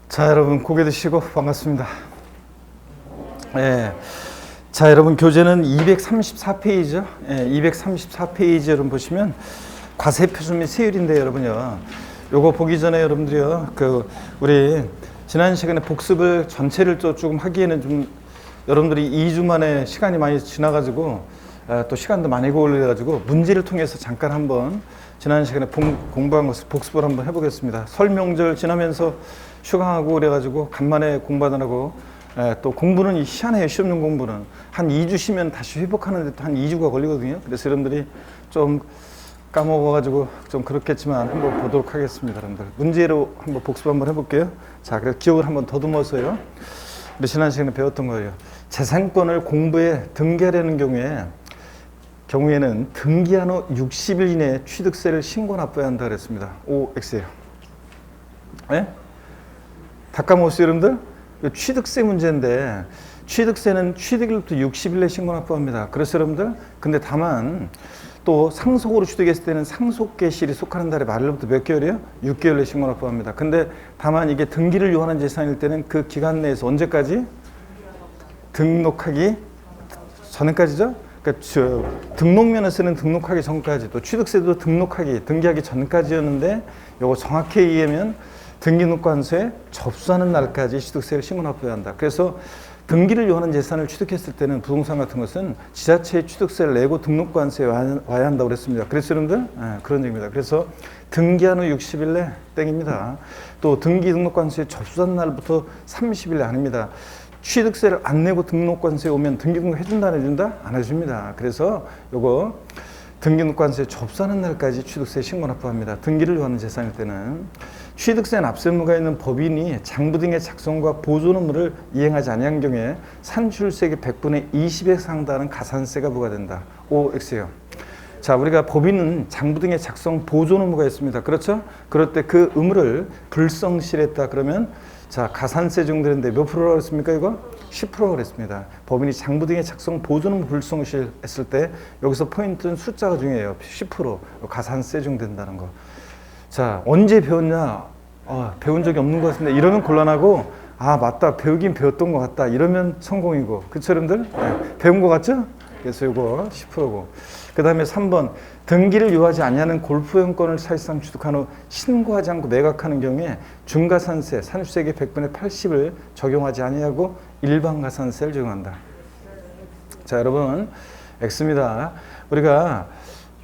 자, 여러분 고개 드시고 반갑습니다. 자, 여러분 교재는 234페이지죠. 234페이지 여러분 보시면 과세표준 및 세율인데 여러분요. 요거 보기 전에 여러분들이요. 우리 지난 시간에 복습을 전체를 또 조금 하기에는 좀 여러분들이 2주 만에 시간이 많이 지나가지고 또 시간도 많이 걸려가지고 문제를 통해서 잠깐 한번 지난 시간에 공부한 것을 복습을 한번 해보겠습니다. 설 명절 지나면서 휴강하고 그래가지고 간만에 공부하느라고 또 공부는 희한해요. 시험 공부는 한 2주 쉬면 다시 회복하는데 한 2주가 걸리거든요. 그래서 여러분들이 좀 까먹어가지고 좀 그렇겠지만 한번 보도록 하겠습니다. 여러분들 문제로 한번 복습 한번 해볼게요. 자, 그래서 기억을 한번 더듬어서요. 우리 지난 시간에 배웠던 거예요. 재산권을 공부에 등기하려는 경우에는 등기한 후 60일 이내에 취득세를 신고 납부해야 한다 그랬습니다. OX예요. 네? 다 까먹었어요, 여러분들? 취득세 문제인데 취득세는 취득일부터 60일 내에 신고 납부합니다. 그래서 여러분들, 근데 다만 또 상속으로 취득했을 때는 상속계실이 속하는 달의 말일부터 몇 개월이에요? 6개월 내에 신고 납부합니다. 근데 다만 이게 등기를 요하는 재산일 때는 그 기간 내에서 언제까지? 등록하기 전까지죠? 그러니까 등록면허세는 등록하기 전까지, 또 취득세도 등기하기 전까지였는데 요거 정확히 얘기하면 등기등록관서에 접수하는 날까지 취득세를 신고 납부해야 한다. 그래서 등기를 요하는 재산을 취득했을 때는 부동산 같은 것은 지자체에 취득세를 내고 등록관서에 와야 한다고 그랬습니다. 그래서 여러분들 그런 얘기입니다. 그래서 등기한 후 60일 내 땡입니다. 또 등기등록관서에 접수한 날부터 30일 내 아닙니다. 취득세를 안 내고 등록관서에 오면 등기등록 해준다 안 해준다? 안 해줍니다. 그래서 요거 등기등록관서에 접수하는 날까지 취득세 신고 납부합니다. 등기를 요하는 재산일 때는 취득세 납세 의무가 있는 법인이 장부 등의 작성과 보존 의무를 이행하지 아니한 경우에 산출세액의 100분의 20에 상당하는 가산세가 부과된다. OX예요. 자, 우리가 법인은 장부 등의 작성 보존 의무가 있습니다. 그렇죠? 그럴 때 그 의무를 불성실했다 그러면 자, 가산세 적용되는데 몇 프로라고 했습니까, 이거? 10%라고 그랬습니다. 법인이 장부 등의 작성 보존 의무 불성실했을 때 여기서 포인트는 숫자가 중요해요. 10% 가산세 적용된다는 거. 자, 언제 배웠냐? 배운 적이 없는 것 같은데 이러면 곤란하고, 맞다, 배우긴 배웠던 것 같다 이러면 성공이고, 그쵸 여러분들? 배운 것 같죠? 그래서 이거 10%고. 그 다음에 3번 등기를 요하지 아니하는 골프용권을 사실상 취득한 후 신고하지 않고 매각하는 경우에 중가산세, 산출세액의 100분의 80을 적용하지 아니하고 일반 가산세를 적용한다. 자, 여러분 X입니다. 우리가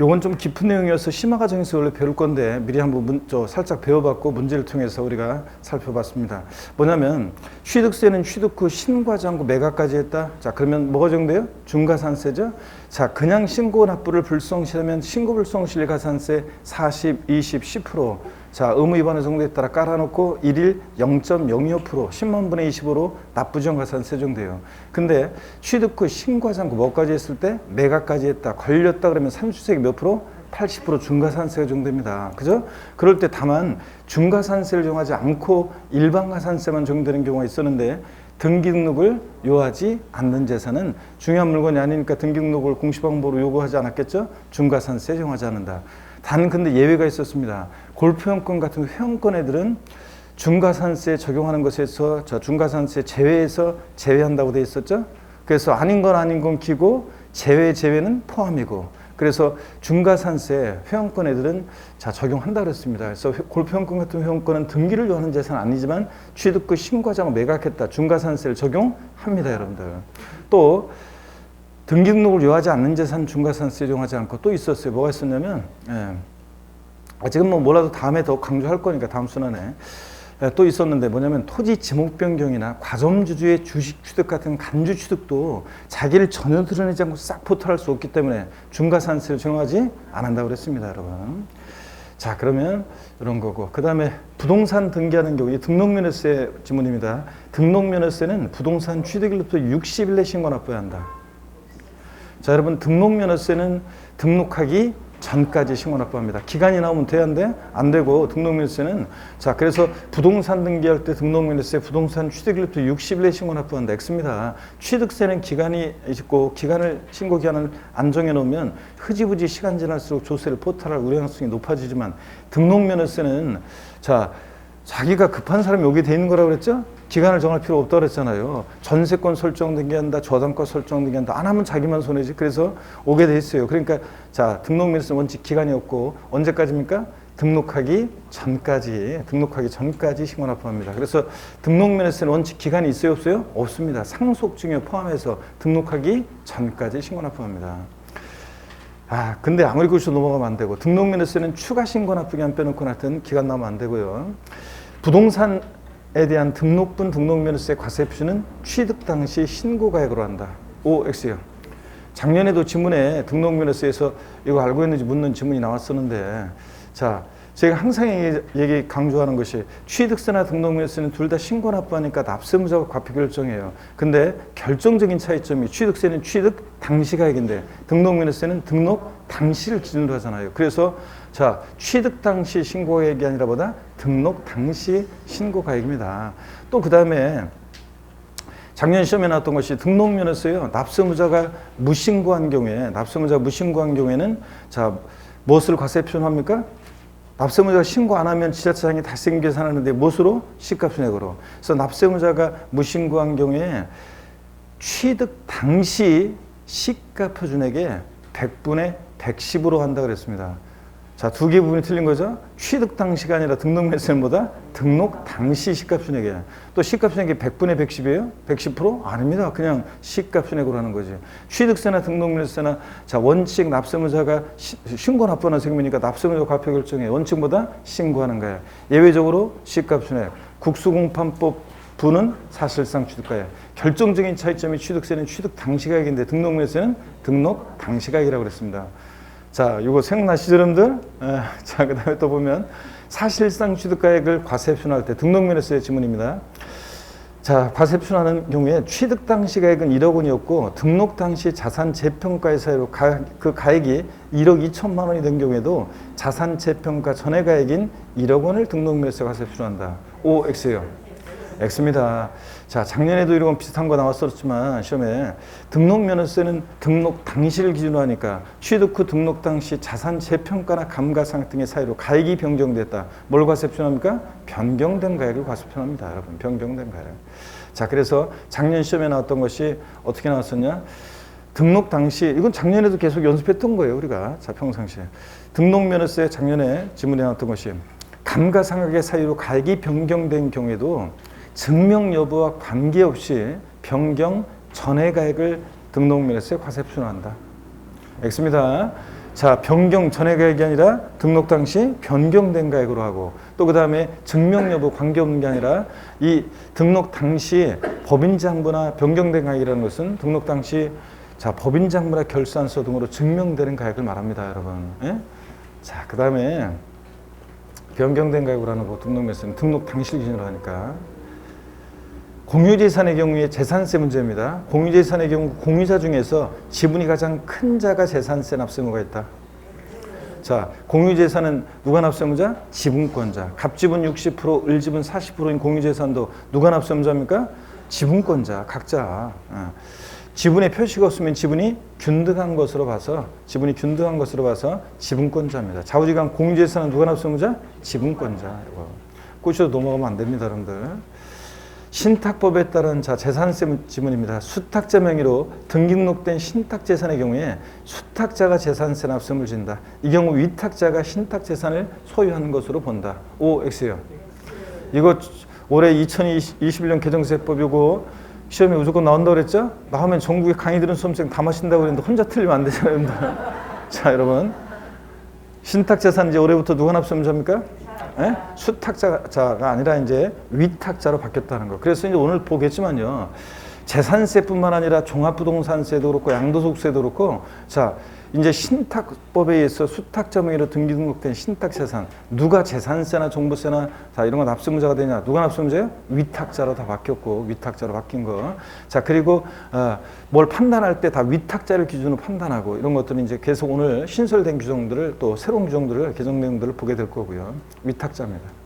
요건 좀 깊은 내용이어서 심화과정에서 원래 배울 건데 미리 한번 살짝 배워봤고 문제를 통해서 우리가 살펴봤습니다. 뭐냐면 취득세는 취득 후 신고하지 않고 매각까지 했다. 자, 그러면 뭐가 적용돼요? 중가산세죠. 자, 그냥 신고 납부를 불성실하면 신고 불성실 가산세 40, 20, 10%. 자, 의무 위반의 정도에 따라 깔아놓고 1일 0.025%, 10만 분의 25로 납부지원 가산세 적용돼요. 근데 취득 후 신고하지 않고 뭐까지 했을 때 매각까지 했다, 걸렸다 그러면 산출세액 몇 프로? 80% 중가산세가 적용됩니다. 그죠? 그럴 때 다만 중가산세를 적용하지 않고 일반 가산세만 적용되는 경우가 있었는데 등기등록을 요하지 않는 재산은 중요한 물건이 아니니까 등기등록을 공시방법으로 요구하지 않았겠죠? 중가산세 적용하지 않는다. 단 근데 예외가 있었습니다. 골프용권 같은 회원권 애들은 중가산세 적용하는 것에서 중가산세 제외해서 제외한다고 되어 있었죠. 그래서 아닌 건 기고 제외는 포함이고, 그래서 중가산세 회원권 애들은 적용한다 그랬습니다. 그래서 골프용권 같은 회원권은 등기를 요하는 재산은 아니지만 취득 후 신고하지 않고 매각했다, 중가산세를 적용합니다, 여러분들. 또 등기등록을 요하지 않는 재산 중가산세 적용하지 않고 또 있었어요. 뭐가 있었냐면, 지금 몰라도 다음에 더 강조할 거니까 다음 순환에 또 있었는데 뭐냐면 토지 지목 변경이나 과점주주의 주식 취득 같은 간주 취득도 자기를 전혀 드러내지 않고 싹 포탈할 수 없기 때문에 중가산세를 적용하지 않는다고 그랬습니다, 여러분. 자, 그러면 이런 거고, 그 다음에 부동산 등기하는 경우, 이 등록면허세 지문입니다. 등록면허세는 부동산 취득일부터 60일 내 신고 납부해야 한다. 자, 여러분 등록면허세는 등록하기 전까지 신고 납부합니다. 기간이 나오면 돼야인데 안 되고 등록면허세는 그래서 부동산 등기할 때 등록면허세 부동산 취득일부터 60일 내 신고 납부한다. X입니다. 취득세는 기간이 있고 신고 기간을 안 정해 놓으면 흐지부지 시간 지날수록 조세를 포탈할 우려성이 높아지지만 등록면허세는 자기가 급한 사람이 오게 돼 있는 거라고 그랬죠? 기간을 정할 필요 없다고 그랬잖아요. 전세권 설정 등기한다, 저당권 설정 등기한다. 안 하면 자기만 손해지. 그래서 오게 돼 있어요. 그러니까 자, 등록면허세 원칙 기간이 없고 언제까지입니까? 등록하기 전까지 신고 납부합니다. 그래서 등록면허세는 원칙 기간이 있어요, 없어요? 없습니다. 상속증여 포함해서 등록하기 전까지 신고 납부합니다. 근데 아무리 그러셔도 넘어가면 안 되고, 등록면허세는 추가 신고 납부기간 빼놓고 하여튼 기간 나오면 안 되고요. 부동산에 대한 등록분 등록면허세 과세표시는 취득 당시 신고가액으로 한다. OX요. 작년에도 지문에 등록면허세에서 이거 알고 있는지 묻는 지문이 나왔었는데, 자, 제가 항상 얘기 강조하는 것이 취득세나 등록면허세는 둘 다 신고 납부하니까 납세무자가 과표 결정해요. 근데 결정적인 차이점이 취득세는 취득 당시 가액인데 등록면허세는 등록 당시를 기준으로 하잖아요. 그래서 자, 취득 당시 신고가액이 아니라 뭐다? 등록 당시 신고가액입니다. 또 그 다음에 작년 시험에 나왔던 것이 등록면허세요. 납세무자가 무신고한 경우에는 자, 무엇을 과세 표현합니까? 납세무자가 신고 안 하면 지자체장이 달성 계산하는데 무엇으로? 시가순액으로. 그래서 납세무자가 무신고한 경우에 취득 당시 시가표준액의 100분의 110으로 한다 그랬습니다. 자, 두 개 부분이 틀린 거죠. 취득 당시가 아니라 등록면허세는 뭐다? 등록 당시 시가표준액이에요. 또 시가표준액이 100분의 110이에요? 110%? 아닙니다. 그냥 시가표준액으로 하는 거지. 취득세나 등록면허세나 자, 원칙 납세무자가 신고 납부하는 세금이니까 납세무자 과표 결정에 원칙보다 신고하는 거예요. 예외적으로 시가표준액, 국수공판법 부는 사실상 취득가액. 결정적인 차이점이 취득세는 취득 당시가액인데 등록면허세는 등록 당시가액이라고 그랬습니다. 자, 이거 생각나시죠, 여러분들? 자, 그 다음에 또 보면 사실상 취득가액을 과세 표현할 때 등록면허세 지문입니다. 자, 과세 표현하는 경우에 취득 당시 가액은 1억 원이었고 등록 당시 자산 재평가의 사유로 그 가액이 1억 2천만 원이 된 경우에도 자산 재평가 전의 가액인 1억 원을 등록면허세 과세 표현한다. OX예요. X입니다. 자, 작년에도 이런 비슷한 거 나왔었지만 시험에 등록면허세는 등록 당시를 기준으로 하니까 취득 후 등록 당시 자산 재평가나 감가상각 등의 사유로 가액이 변경됐다. 뭘 과세 표현합니까? 변경된 가액을 과세 표현합니다. 여러분, 변경된 가액. 자, 그래서 작년 시험에 나왔던 것이 어떻게 나왔었냐? 등록 당시, 이건 작년에도 계속 연습했던 거예요, 우리가. 자, 평상시에. 등록면허세 작년에 지문에 나왔던 것이 감가상각의 사유로 가액이 변경된 경우에도 증명 여부와 관계없이 변경 전의 가액을 등록면허세 과세 표현한다. X입니다. 자, 변경 전의 가액이 아니라 등록 당시 변경된 가액으로 하고 또 그 다음에 증명 여부 관계없는 게 아니라 이 등록 당시 법인장부나 변경된 가액이라는 것은 등록 당시 자, 법인장부나 결산서 등으로 증명되는 가액을 말합니다, 여러분. 예? 자, 그 다음에 변경된 가액으로 하는 거 등록면허세는 등록 당시를 기준으로 하니까 공유재산의 경우에 재산세 문제입니다. 공유재산의 경우 공유자 중에서 지분이 가장 큰 자가 재산세 납세무가 있다. 자, 공유재산은 누가 납세무자? 지분권자. 갑지분 60%, 을지분 40%인 공유재산도 누가 납세무자입니까? 지분권자, 각자. 지분의 표시가 없으면 지분이 균등한 것으로 봐서 지분권자입니다. 좌우지간 공유재산은 누가 납세무자? 지분권자. 꼬셔도 넘어가면 안 됩니다, 여러분들. 신탁법에 따른 자, 재산세 지문입니다. 수탁자 명의로 등기등록된 신탁재산의 경우에 수탁자가 재산세 납세를 진다. 이 경우 위탁자가 신탁재산을 소유하는 것으로 본다. OX요. 이거 올해 2021년 개정세법이고 시험에 무조건 나온다고 그랬죠? 나오면 전국에 강의 들은 수험생 다 마신다고 그랬는데 혼자 틀리면 안 되잖아요, 여러분들. 자, 여러분. 신탁재산 이제 올해부터 누가 납세무자입니까? 예? 수탁자가 아니라 이제 위탁자로 바뀌었다는 거. 그래서 이제 오늘 보겠지만요. 재산세뿐만 아니라 종합부동산세도 그렇고 양도소득세도 그렇고 자, 이제 신탁법에 의해서 수탁자 명의로 등기 등록된 신탁재산 누가 재산세나 종부세나 자, 이런 거 납세무자가 되냐? 누가 납세무자예요? 위탁자로 다 바뀌었고 위탁자로 바뀐 거. 자, 그리고 뭘 판단할 때 다 위탁자를 기준으로 판단하고 이런 것들은 이제 계속 오늘 신설된 규정들을 또 새로운 규정들을 개정 내용들을 보게 될 거고요. 위탁자입니다.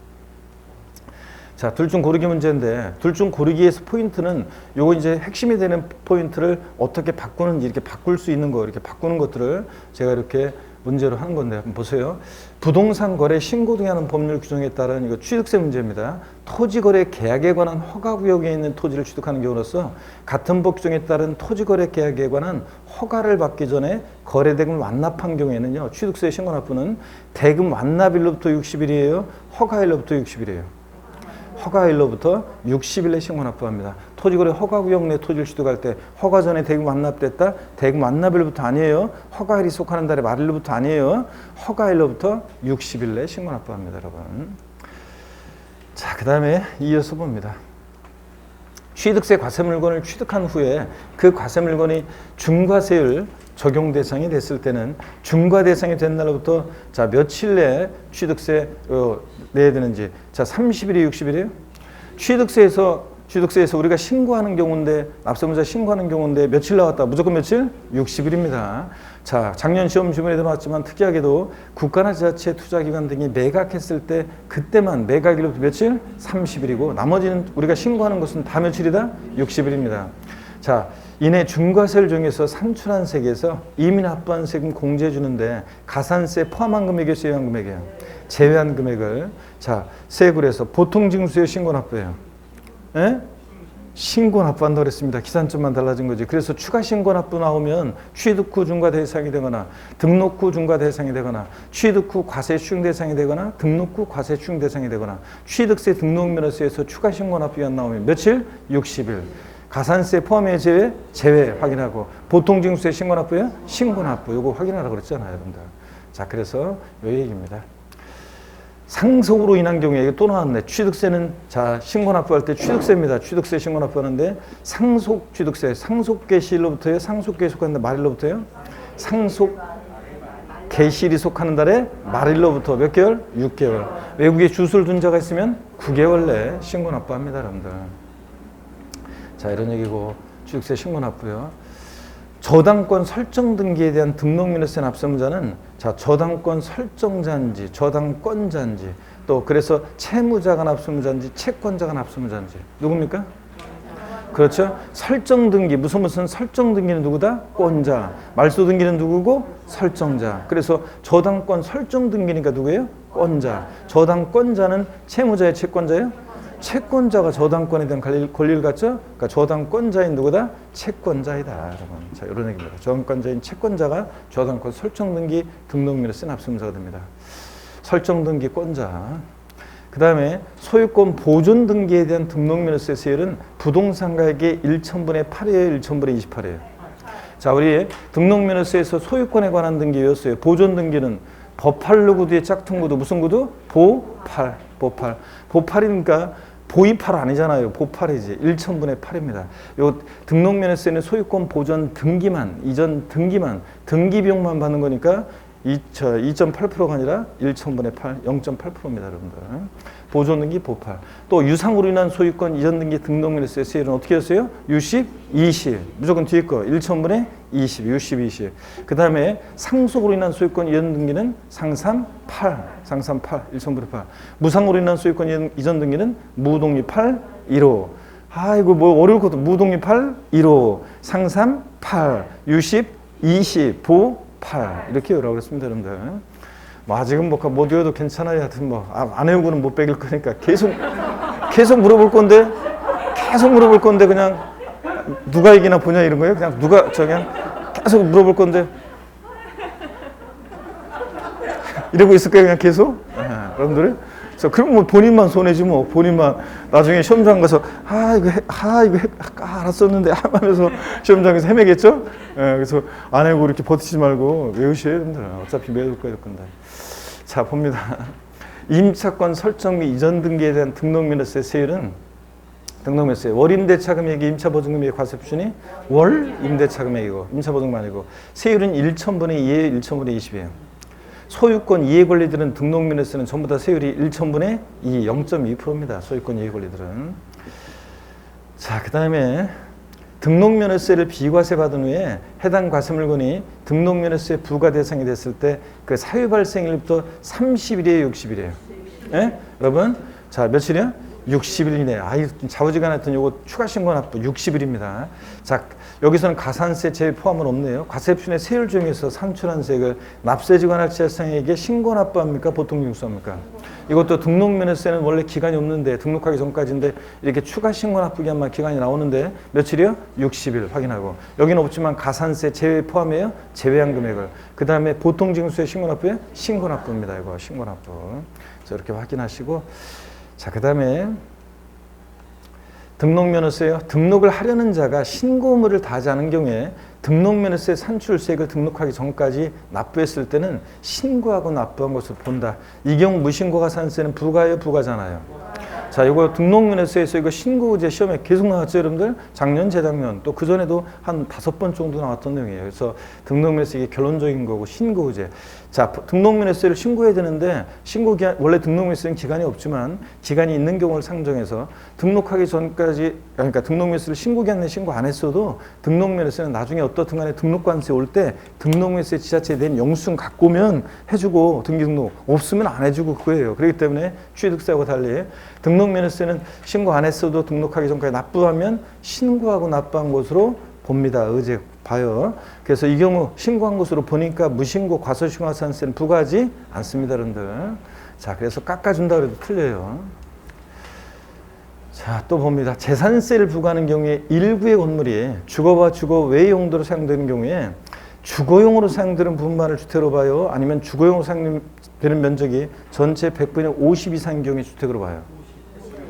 자, 둘 중 고르기 문제인데 둘 중 고르기에서 포인트는 요거 이제 핵심이 되는 포인트를 어떻게 바꾸는지 이렇게 바꿀 수 있는 거 이렇게 바꾸는 것들을 제가 이렇게 문제로 하는 건데 한번 보세요. 부동산 거래 신고 등에 하는 법률 규정에 따른 이거 취득세 문제입니다. 토지 거래 계약에 관한 허가 구역에 있는 토지를 취득하는 경우로서 같은 법 규정에 따른 토지 거래 계약에 관한 허가를 받기 전에 거래 대금 완납한 경우에는요. 취득세 신고 납부는 대금 완납일로부터 60일이에요. 허가일로부터 60일이에요. 허가일로부터 60일 내 신고 납부합니다. 토지거래 허가구역 내 토지를 취득할 때 허가 전에 대금 완납됐다. 대금 완납일로부터 아니에요. 허가일이 속하는 달의 말일로부터 아니에요. 허가일로부터 60일 내 신고 납부합니다. 여러분. 자, 그 다음에 이어서 봅니다. 취득세 과세물건을 취득한 후에 그 과세물건이 중과세율 적용 대상이 됐을 때는 중과 대상이 된 날로부터 자 며칠 내에 취득세 내야 되는지 자 30일이 60일이에요. 취득세에서 우리가 신고하는 경우인데 납세문자 신고하는 경우인데 며칠 나왔다. 무조건 며칠? 60일입니다. 자 작년 시험 주문에도 나왔지만 특이하게도 국가나 지자체 투자기관 등이 매각했을 때 그때만 매각일로부터 며칠? 30일이고 나머지는 우리가 신고하는 것은 다 며칠이다? 60일입니다. 자 이내 중과세를 정해서 산출한 세액에서 이미 납부한 세금 공제해 주는데 가산세 포함한 금액이에요, 제외한 금액이에요. 제외한 금액을 자 세액으로 해서 보통징수세 신고 납부예요. 예? 신고 납부한다고 그랬습니다. 기산점만 달라진 거지. 그래서 추가 신고 납부 나오면 취득 후 중과 대상이 되거나 등록 후 중과 대상이 되거나 취득 후 과세 추징 대상이 되거나 등록 후 과세 추징 대상이 되거나 취득세 등록면허세에서 추가 신고 납부가 나오면 며칠? 60일. 가산세 포함해 제외 확인하고 보통징수세 신고 납부예요? 신고 납부 요거 확인하라고 그랬잖아요, 여러분들. 자, 그래서 요 얘기입니다. 상속으로 인한 경우에 이게 또 나왔네. 취득세는 자 신고 납부할 때 취득세입니다. 취득세 신고 납부하는데 상속 취득세 상속 개시일로부터요. 상속 개시 속하는 말일로부터요. 상속 개시일이 속하는 달에 말일로부터 몇 개월? 6개월. 외국에 주소를 둔 자가 있으면 9개월 내에 신고 납부합니다, 여러분들. 자, 이런 얘기고 취득세 신고 납부요. 저당권 설정 등기에 대한 등록민허세 납세문자는 자 저당권 설정자인지 저당권자인지 또 그래서 채무자가 납세문자인지 채권자가 납세문자인지 누굽니까? 그렇죠. 설정 등기 무슨 설정 등기는 누구다? 권자. 말소 등기는 누구고? 설정자. 그래서 저당권 설정 등기니까 누구예요? 권자. 저당권자는 채무자의 채권자예요? 채권자가 저당권에 대한 권리를 갖죠? 그러니까 저당권자인 누구다? 채권자이다, 여러분. 자, 이런 얘기입니다. 저당권자인 채권자가 저당권 설정등기 등록민허세 납세문자가 됩니다. 설정등기권자. 그 다음에 소유권 보존등기에 대한 등록민허세 세율은 부동산가액의 1,000분의 8이에요, 1,000분의 28이에요. 자, 우리 등록민허세에서 소유권에 관한 등기 외웠어요. 보존등기는 버팔로 구두의 짝퉁 구두, 무슨 구두? 보팔. 보팔이니까 보이팔 아니잖아요. 보팔이지. 1,000분의 8입니다. 요 등록면허세는 소유권 보존 등기만, 이전 등기만, 등기 비용만 받는 거니까 2.8%가 아니라 1,000분의 8, 0.8%입니다, 여러분들. 보존 등기 보팔. 또 유상으로 인한 소유권 이전 등기 등록면허세 세율은 어떻게 했어요? 60, 20. 무조건 뒤에 거 1,000분의 20, 60, 20. 그 다음에 상속으로 인한 소유권 이전 등기는 상삼 8, 1,000분의 8. 무상으로 인한 소유권 이전 등기는 무동리 8, 1호. 아이고 뭐 어려울 것도 무동리 8, 1호. 상삼 8, 60, 20, 보 8. 이렇게 외우라고 그랬습니다, 여러분들. 뭐 아직은 못 외워도 괜찮아요. 하여튼 뭐 안 외우고는 못 빼길 거니까 계속 물어볼 건데 그냥 누가 이기나 보냐 이런 거예요. 그냥 누가 그냥 계속 물어볼 건데 이러고 있을 거예요. 그냥 계속. 여러분들. 그래서 그럼 뭐 본인만 손해지 뭐 본인만 나중에 시험장 가서 이거 알았었는데 하면서 시험장에서 헤매겠죠. 그래서 안 외우고 이렇게 버티지 말고 외우셔야 됩니다. 어차피 외울 거예요, 근데. 자, 봅니다. 임차권 설정 및 이전 등기에 대한 등록면허세 세율은 등록면허세 월 임대차 금액이 임차 보증 금액의 과세 표준이 월 임대차 금액이고 임차 보증만 아니고 세율은 1,000분의 2에 1,000분의 20이에요. 소유권 이해 권리들은 등록면허세는 전부 다 세율이 1,000분의 2, 0.2%입니다. 소유권 이해 권리들은. 자, 그 다음에 등록면허세를 비과세 받은 후에 해당 과세물건이 등록면허세 부과 대상이 됐을 때 그 사유 발생일부터 30일이에요, 60일이에요? 예? 여러분, 자, 며칠이야? 60일 이내. 아이, 좌우지간하여튼 요거 추가 신고 납부 60일입니다. 자, 여기서는 가산세 제외 포함은 없네요. 과세표준의 세율 중에서 산출한 세액을 납세지 관할 지자체장에게 신고 납부합니까? 보통 징수합니까? 이것도 등록면허세는 원래 기간이 없는데 등록하기 전까지인데 이렇게 추가 신고 납부기한만 기간이 나오는데 며칠이요? 60일 확인하고. 여기는 없지만 가산세 제외 포함해요? 제외한 금액을. 그 다음에 보통 징수의 신고 납부에 신고 납부입니다. 이거 신고 납부. 자, 이렇게 확인하시고. 자, 그 다음에 등록면허세요. 등록을 하려는 자가 신고 의무를 다하지 않은 경우에 등록면허세 산출세액을 등록하기 전까지 납부했을 때는 신고하고 납부한 것으로 본다. 이 경우 무신고 가산세는 부가예요, 부가잖아요. 자, 이거 등록면허세에서 이거 신고의제 시험에 계속 나왔죠, 여러분들? 작년, 재작년, 또 그전에도 한 5번 정도 나왔던 내용이에요. 그래서 등록면허세 이게 결론적인 거고, 신고의제. 자, 등록면허세를 신고해야 되는데, 신고기한, 원래 등록면허세는 기간이 없지만, 기간이 있는 경우를 상정해서 등록하기 전까지, 그러니까 등록면허세를 신고기한 내 신고 안 했어도 등록면허세는 나중에 어떻든 간에 등록관세 올 때 등록면허세 지자체에 대한 영수증 갖고 오면 해주고, 등기등록 없으면 안 해주고 그거예요. 그렇기 때문에 취득세하고 달리 등록면허세는 신고 안 했어도 등록하기 전까지 납부하면 신고하고 납부한 것으로 봅니다. 의제 봐요. 그래서 이 경우 신고한 것으로 보니까 무신고 과소신고가산세는 부과하지 않습니다, 여러분들. 자, 그래서 깎아준다 그래도 틀려요. 자, 또 봅니다. 재산세를 부과하는 경우에 일부의 건물이 주거와 주거 외 용도로 사용되는 경우에 주거용으로 사용되는 부분만을 주택으로 봐요? 아니면 주거용으로 사용되는 면적이 전체 100분의 50 이상인 경우에 주택으로 봐요?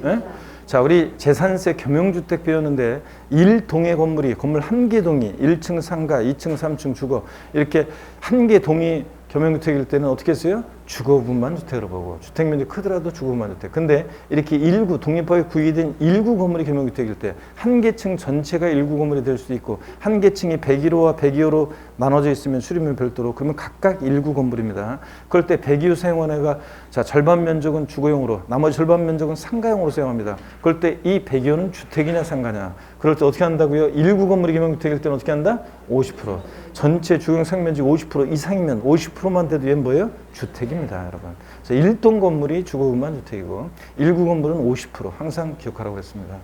네? 자, 우리 재산세 겸용주택 배웠는데 1동의 건물이 건물 한 개 동이 1층 상가, 2층, 3층 주거 이렇게 한 개 동이 겸용주택일 때는 어떻게 했어요? 주거분만 주택으로 보고 주택면적이 크더라도 주거분만 주택. 근데 이렇게 일구 독립법에 구의된 일구 건물이 겸용주택일 때 한 개 층 전체가 일구 건물이 될 수도 있고 한 개 층이 101호와 102호로 나눠져 있으면 수리면 별도로 그러면 각각 일구 건물입니다. 그럴 때 102호 사용원회가 자 절반 면적은 주거용으로 나머지 절반 면적은 상가용으로 사용합니다. 그럴 때 이 102호는 주택이냐 상가냐. 그럴 때 어떻게 한다고요? 일구 건물이 겸용주택일 때는 어떻게 한다? 50%. 전체 주거용 사용면적 50% 이상이면 50%만 돼도 얘는 뭐예요? 주택입니다, 여러분. 그래서 1동 건물이 주거분만 주택이고 1구 건물은 50% 항상 기억하라고 했습니다.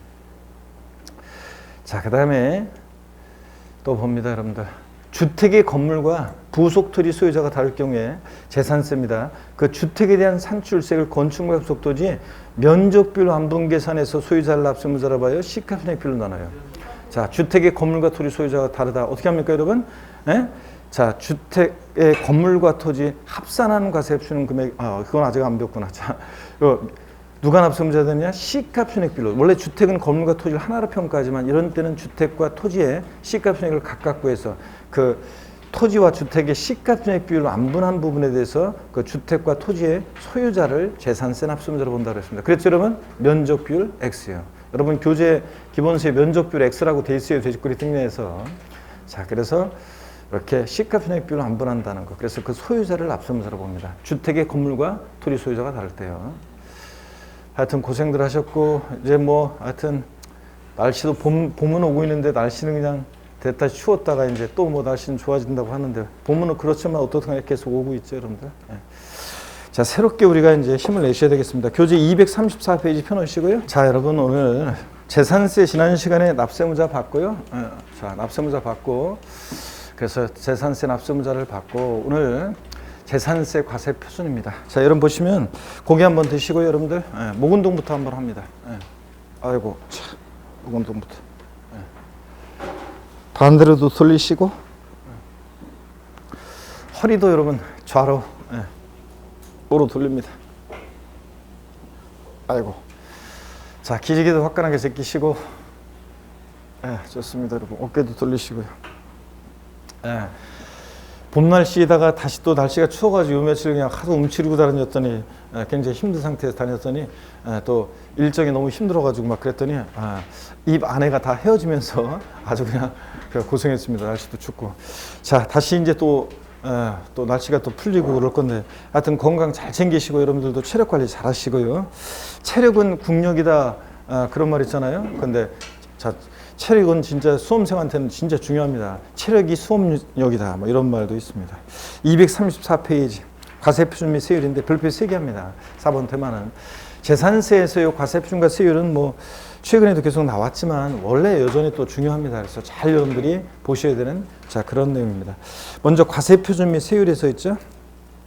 자, 그 다음에 또 봅니다, 여러분들. 주택의 건물과 부속 토지 소유자가 다를 경우에 재산세입니다. 그 주택에 대한 산출세를 건축물 합속토지 면적별로 안분 계산해서 소유자를 납세무자라 봐요. 시가편익별로 나눠요. 자, 주택의 건물과 토지 소유자가 다르다. 어떻게 합니까, 여러분? 예? 자, 주택의 건물과 토지 합산하는 과세 합치는 금액, 그건 아직 안 배웠구나. 자, 누가 납세무자 되느냐? 시가편익별로. 원래 주택은 건물과 토지를 하나로 평가하지만 이런 때는 주택과 토지의 시가편익을 각각 구해서 그 토지와 주택의 시가편익 비율로 안분한 부분에 대해서 그 주택과 토지의 소유자를 재산세 납세무자로 본다고 했습니다. 그랬죠, 여러분? 면적 비율 X예요. 여러분 교재 기본세 면적 비율 X라고 돼 있어요. 돼지꼬리 특례에서. 자, 그래서 이렇게 시가편익 비율로 안분한다는 거. 그래서 그 소유자를 납세무자로 봅니다. 주택의 건물과 토지 소유자가 다를 때요. 하여튼 고생들 하셨고 이제 뭐 하여튼 날씨도 봄은 오고 있는데 날씨는 그냥 됐다 추웠다가 이제 또 뭐 날씨는 좋아진다고 하는데 봄은 그렇지만 어떻게 계속 오고 있죠, 여러분들. 예. 자, 새롭게 우리가 이제 힘을 내셔야 되겠습니다. 교재 234페이지 펴놓으시고요. 자, 여러분 오늘 재산세 지난 시간에 납세무자 받고요. 자, 납세무자 받고 그래서 재산세 납세무자를 받고 오늘 재산세 과세 표준입니다. 자, 여러분 보시면 고개 한번 드시고요, 여러분들. 목운동부터 한번 합니다. 아이고, 참, 목운동부터. 반대로도 돌리시고 허리도 여러분 좌로 오로 돌립니다. 아이고. 자, 기지개도 화끈하게 제끼시고 좋습니다, 여러분. 어깨도 돌리시고요. 봄 날씨에다가 다시 또 날씨가 추워가지고 요 며칠 그냥 하도 움츠리고 다녔더니 굉장히 힘든 상태에서 다녔더니 또 일정이 너무 힘들어가지고 막 그랬더니 입 안에가 다 헤어지면서 아주 그냥 고생했습니다. 날씨도 춥고. 자, 다시 이제 또 날씨가 또 풀리고 그럴 건데 하여튼 건강 잘 챙기시고 여러분들도 체력 관리 잘 하시고요. 체력은 국력이다 그런 말 있잖아요. 근데 자, 체력은 진짜 수험생한테는 진짜 중요합니다. 체력이 수험력이다. 뭐 이런 말도 있습니다. 234페이지. 과세표준 및 세율인데 별표 3개 합니다. 4번 테마는. 재산세에서의 과세표준과 세율은 뭐 최근에도 계속 나왔지만 원래 여전히 또 중요합니다. 그래서 잘 여러분들이 보셔야 되는 자 그런 내용입니다. 먼저 과세표준 및 세율에 서 있죠.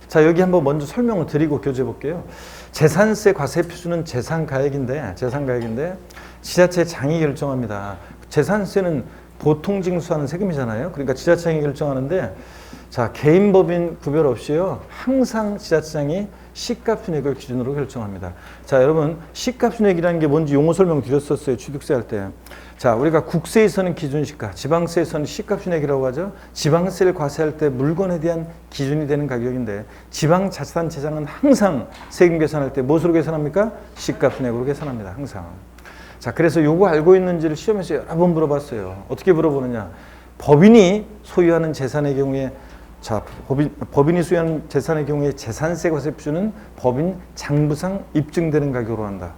자 여기 한번 먼저 설명을 드리고 교재 볼게요. 재산세 과세표준은 재산가액인데 지자체장이 결정합니다. 재산세는 보통 징수하는 세금이잖아요. 그러니까 지자체장이 결정하는데 자 개인법인 구별 없이요 항상 지자체장이 시가순액을 기준으로 결정합니다. 자 여러분 시가순액이라는 게 뭔지 용어 설명 드렸었어요. 취득세 할 때. 자 우리가 국세에서는 기준시가, 지방세에서는 시가순액이라고 하죠. 지방세를 과세할 때 물건에 대한 기준이 되는 가격인데 지방자치단체장은 항상 세금 계산할 때 무엇으로 계산합니까? 시가순액으로 계산합니다. 항상. 자 그래서 요거 알고 있는지를 시험에서 여러 번 물어봤어요. 어떻게 물어보느냐. 법인이 소유하는 재산의 경우에 자, 법인이 소유하는 재산의 경우에 재산세 과세표준은 법인 장부상 입증되는 가격으로 한다.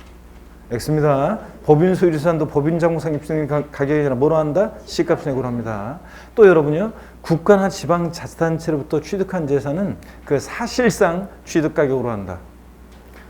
X입니다. 법인 소유 재산도 법인 장부상 입증되는 가격이 아니라 뭐로 한다? 시가순액으로 합니다. 또 여러분요, 국가나 지방자치단체로부터 취득한 재산은 그 사실상 취득 가격으로 한다.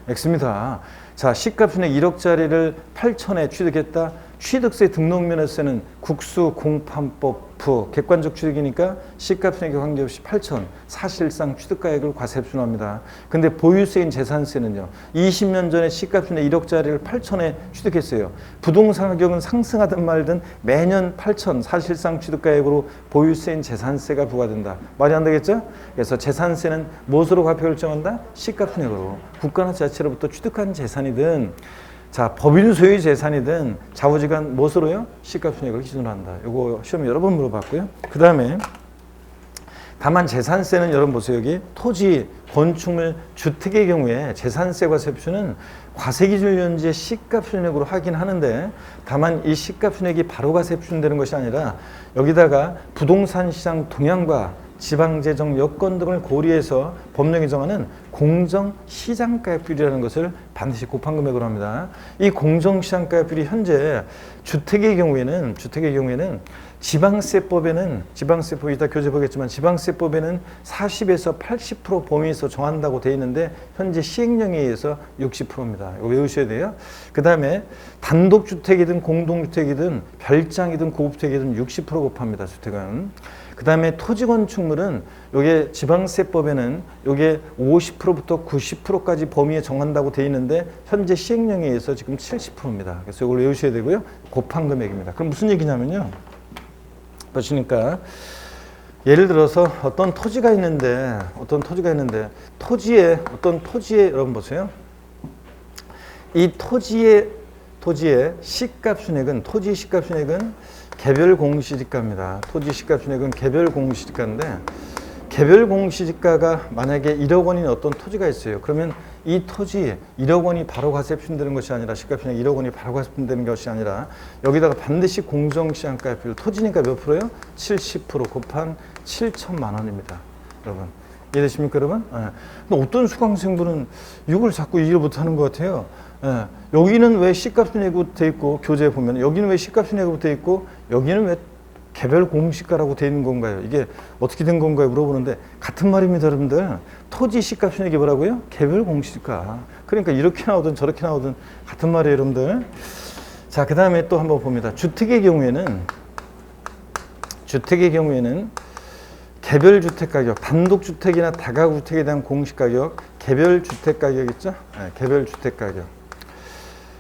X입니다. 자, 시가순액 1억짜리를 8천에 취득했다. 취득세 등록면에서는 국수, 공판법, 부, 객관적 취득이니까 시가순액에 관계없이 8천, 사실상 취득가액을 과세표준합니다. 근데 보유세인 재산세는요. 20년 전에 시가순액 1억짜리를 8천에 취득했어요. 부동산 가격은 상승하든 말든 매년 8천, 사실상 취득가액으로 보유세인 재산세가 부과된다. 말이 안 되겠죠? 그래서 재산세는 무엇으로 과표 결정한다? 시가순액으로. 국가나 지자체로부터 취득한 재산이든 자, 법인 소유 재산이든 자부지간 무엇으로요? 시가순액을 기준으로 한다. 이거 시험에 여러 번 물어봤고요. 그 다음에 다만 재산세는 여러분 보세요. 여기 토지, 건축물, 주택의 경우에 재산세 과세표준은 과세기준일연지의 시가순액으로 하긴 하는데 다만 이 시가순액이 바로 과세표준되는 것이 아니라 여기다가 부동산 시장 동향과 지방재정 여건 등을 고려해서 법령이 정하는 공정시장가액비율이라는 것을 반드시 곱한 금액으로 합니다. 이 공정시장가액비율이 현재 주택의 경우에는 지방세법에는 이따 교재 보겠지만 지방세법에는 40에서 80% 범위에서 정한다고 되어 있는데 현재 시행령에 의해서 60%입니다. 이거 외우셔야 돼요. 그 다음에 단독주택이든 공동주택이든 별장이든 고급주택이든 60% 곱합니다. 주택은. 그 다음에 토지건축물은 요게 지방세법에는 요게 50%부터 90%까지 범위에 정한다고 되어 있는데 현재 시행령에 의해서 지금 70%입니다. 그래서 이걸 외우셔야 되고요. 곱한 금액입니다. 그럼 무슨 얘기냐면요. 보시니까 예를 들어서 어떤 토지가 있는데 토지에 여러분 보세요. 이 토지의 시가순액은 토지 시가순액은 개별 공시지가입니다. 토지 시가순액은 개별 공시지가인데 개별 공시지가가 만약에 1억 원인 어떤 토지가 있어요. 그러면 이 토지 1억 원이 바로 과세표준되는 것이 아니라 시가순액 1억 원이 바로 과세표준되는 것이 아니라 여기다가 반드시 공정시장가액비율 토지니까 몇 프로요? 70% 곱한 7천만 원입니다. 여러분 이해되십니까 여러분? 네. 근데 어떤 수강생분은 이걸 자꾸 이해를 못하는 것 같아요. 예, 여기는 왜 시가순액으로 돼 있고 교재에 보면 여기는 왜 시가순액으로 돼 있고 여기는 왜 개별 공시가라고 돼 있는 건가요? 이게 어떻게 된 건가요? 물어보는데 같은 말입니다, 여러분들. 토지 시가순액이 뭐라고요? 개별 공시가. 그러니까 이렇게 나오든 저렇게 나오든 같은 말이에요, 여러분들. 자, 그 다음에 또 한번 봅니다. 주택의 경우에는 개별 주택 가격, 단독 주택이나 다가구 주택에 대한 공시 가격, 개별 주택 가격 있죠? 네, 개별 주택 가격.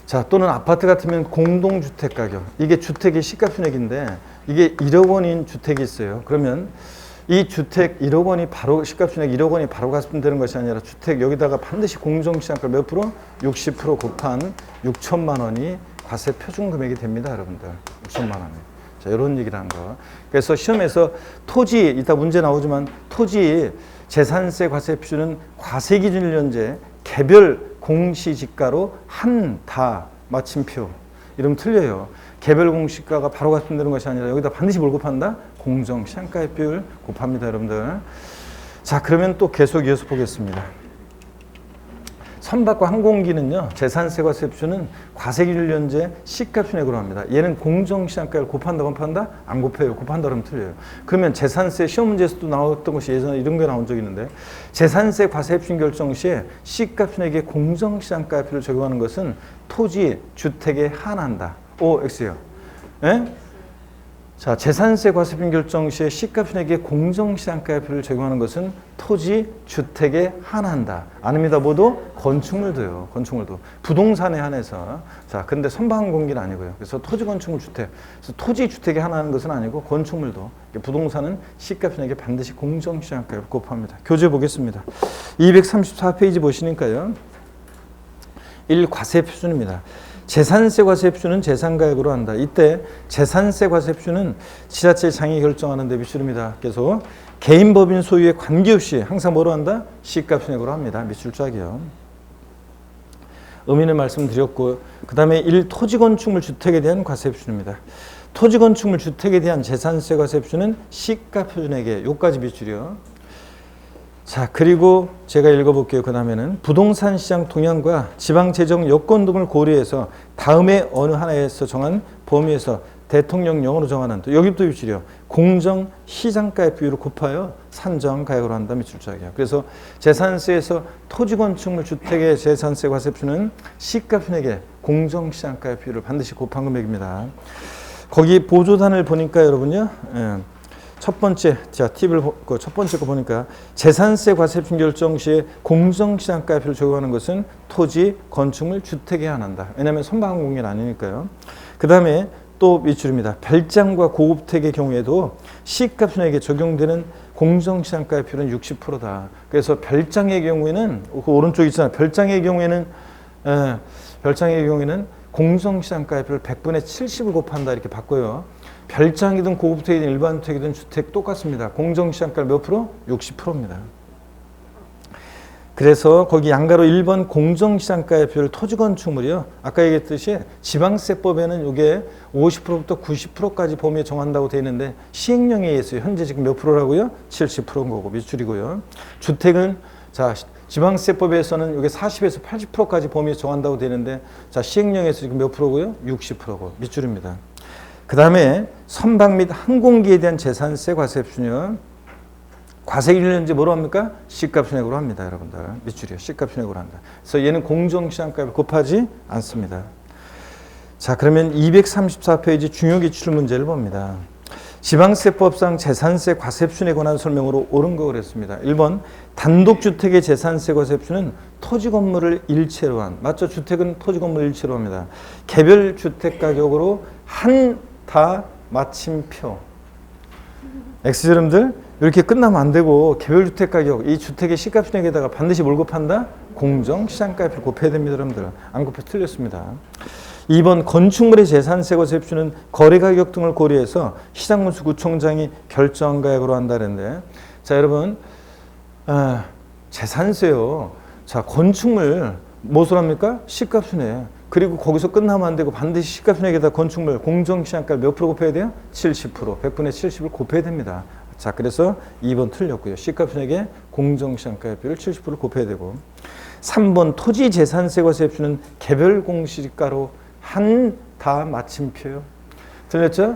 자, 또는 아파트 같으면 공동주택 가격. 이게 주택의 시가순액인데 이게 1억 원인 주택이 있어요. 그러면 이 주택 1억 원이 바로 시가순액 1억 원이 바로 과세되는 것이 아니라 주택 여기다가 반드시 공정시장가 몇 프로? 60% 곱한 6천만 원이 과세 표준 금액이 됩니다, 여러분들. 6천만 원이. 자, 이런 얘기를 한 거. 그래서 시험에서 토지 이따 문제 나오지만 토지 재산세 과세 표준은 과세기준일연제 개별 공시지가로 한다 마침표 이러면 틀려요. 개별 공시가가 바로 과세되는 것이 아니라 여기다 반드시 뭘 곱한다? 공정시장가액비율 곱합니다, 여러분들. 자, 그러면 또 계속 이어서 보겠습니다. 선박과 항공기는요, 재산세과세 비율은 과세기준련제 시가순액으로 합니다. 얘는 공정시장가를 곱한다, 곱한다? 안 곱해요. 곱한다 그러면 틀려요. 그러면 재산세 시험 문제에서도 나왔던 것이 예전에 이런 게 나온 적이 있는데, 재산세 과세 비율 결정 시에 시가순액에 공정시장가를 적용하는 것은 토지, 주택에 한한다. O, X요. 예? 자, 재산세 과세비율 결정 시에 시가순액에 공정시장가율을 적용하는 것은 토지, 주택에 한한다. 아닙니다. 모두 건축물도요. 건축물도. 부동산에 한해서. 자, 근데 선박항공기는 아니고요. 그래서 토지, 건축물, 주택. 그래서 토지, 주택에 한하는 것은 아니고 건축물도. 부동산은 시가순액에 반드시 공정시장가율을 곱합니다. 교재 보겠습니다. 234페이지 보시니까요. 1. 과세 표준입니다. 재산세 과세 비율은 재산가액으로 한다. 이때 재산세 과세 비율은 지자체 장이 결정하는 데 비율입니다. 그래서 개인 법인 소유에 관계없이 항상 뭐로 한다? 시가순액으로 합니다. 미출자기요. 의미는 말씀드렸고, 그 다음에 1. 토지건축물 주택에 대한 과세 비율입니다. 토지건축물 주택에 대한 재산세 과세 비율은 시가표준액에 요까지 비율이요. 자, 그리고 제가 읽어볼게요. 그 다음에는 부동산 시장 동향과 지방 재정 여건 등을 고려해서 다음에 어느 하나에서 정한 범위에서 대통령령으로 정하는, 또 여기부터 유출이요. 공정 시장가액 비율을 곱하여 산정가액으로 한다. 미출자기요. 그래서 재산세에서 토지 건축물 주택의 재산세 과세표는 시가표준액에 공정 시장가액 비율을 반드시 곱한 금액입니다. 거기 보조단을 보니까 여러분요. 첫 번째, 자, 팁을, 첫 번째 거 보니까 재산세 과세표 결정 시에 공정시장가율을 적용하는 것은 토지, 건축물, 주택에 한한다. 왜냐하면 선박항공기는 아니니까요. 그 다음에 또 밑줄입니다. 별장과 고급택의 경우에도 시가순액에 적용되는 공정시장가율은 60%다. 그래서 별장의 경우에는, 그 오른쪽 있잖아요. 별장의 경우에는 공정시장가율을 100분의 70을 곱한다. 이렇게 바꿔요. 별장이든 고급택이든 일반주택이든 주택 똑같습니다. 공정시장가율 몇 프로? 60%입니다. 그래서 거기 양가로 1번 공정시장가의 비율 토지건축물이요. 아까 얘기했듯이 지방세법에는 이게 50%부터 90%까지 범위에 정한다고 되어 있는데 시행령에 의해서 현재 지금 몇 프로라고요? 70%인 거고 미줄이고요. 주택은 자 지방세법에서는 이게 40에서 80%까지 범위에 정한다고 되어 있는데 자 시행령에서 지금 몇 프로고요? 60%고 밑줄입니다. 그 다음에 선박 및 항공기에 대한 재산세 과세표준요. 과세기준련제 뭐로 합니까? 시가순액으로 합니다. 여러분들. 밑줄이요. 시가순액으로 한다. 그래서 얘는 공정시장가를 곱하지 않습니다. 자, 그러면 234페이지 중요기출 문제를 봅니다. 지방세법상 재산세 과세표준에 관한 설명으로 옳은 거 그랬습니다. 1번 단독주택의 재산세 과세표준은 토지건물을 일체로 한, 맞죠? 주택은 토지건물 일체로 합니다. 개별 주택 가격으로 한다 마침표. X여러분들 이렇게 끝나면 안 되고 개별 주택 가격, 이 주택의 시가순액에다가 반드시 뭘 곱한다? 공정시장가를 곱해야 됩니다. 여러분들. 안 곱해 틀렸습니다. 2번 건축물의 재산세 과세표준은 거래가격 등을 고려해서 시장문수구청장이 결정한 가액으로 한다는데 자 여러분 재산세요. 자 건축물 무엇을 합니까? 시가순액. 그리고 거기서 끝나면 안 되고 반드시 시가순액에다 건축물 공정시장가 몇 프로 곱해야 돼요? 70%. 100분의 70을 곱해야 됩니다. 자 그래서 2번 틀렸고요. 시가순액에 공정시장가율 70%를 곱해야 되고 3번 토지 재산세 과세표는 개별 공시가로 한다 마침표요. 들렸죠?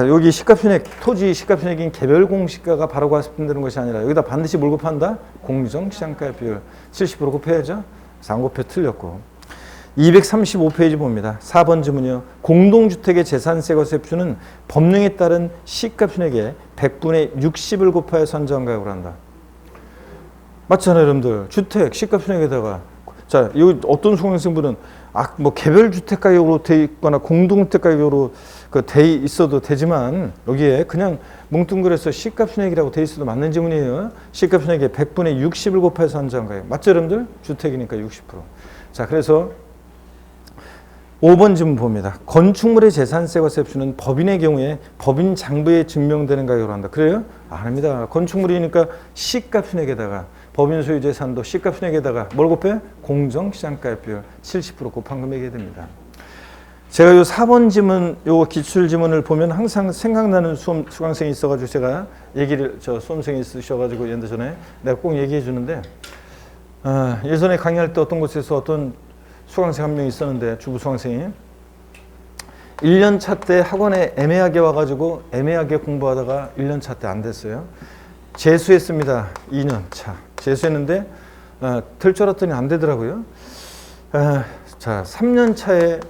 여기 시가순액, 토지 시가순액인 개별 공시가가 바로 과세되는 것이 아니라 여기다 반드시 뭘 곱한다? 공정시장가 비율 70% 곱해야죠. 그래서 안 곱해 틀렸고 235페이지 봅니다. 4번 지문이요. 공동주택의 재산세 과세표는 법령에 따른 시가순액에 100분의 60을 곱하여 산정가액으로 한다. 맞잖아요, 여러분들. 주택 시가순액에다가 자, 이 어떤 수강생분은 뭐 개별 주택 가격으로 돼 있거나 공동주택 가격으로 돼 있어도 되지만 여기에 그냥 뭉뚱그려서 시가순액이라고 돼 있어도 맞는 지문이에요. 시가순액에 100분의 60을 곱해서 산정가액. 맞죠, 여러분들? 주택이니까 60%. 자, 그래서 5번 지문 봅니다. 건축물의 재산세 과세표는 법인의 경우에 법인 장부에 증명되는 가격으로 한다. 그래요? 아닙니다. 건축물이니까 시가순액에다가 법인 소유 재산도 시가순액에다가 뭘 곱해? 공정시장가액 비율 70% 곱한 금액이 됩니다. 제가 요 4번 지문, 요 기출 지문을 보면 항상 생각나는 수강생이 있어가지고 제가 얘기를 수험생이 있으셔가지고 연대 전에 내가 꼭 얘기해 주는데 예전에 강의할 때 어떤 곳에서 어떤 수강생 한 명 있었는데, 주부 수강생이 1년차 때 학원에 애매하게 와가지고 애매하게 공부하다가 1년차 때 안 됐어요. 재수했습니다. 2년차 재수했는데 될 줄 알았더니 안 되더라고요. 자, 3년차에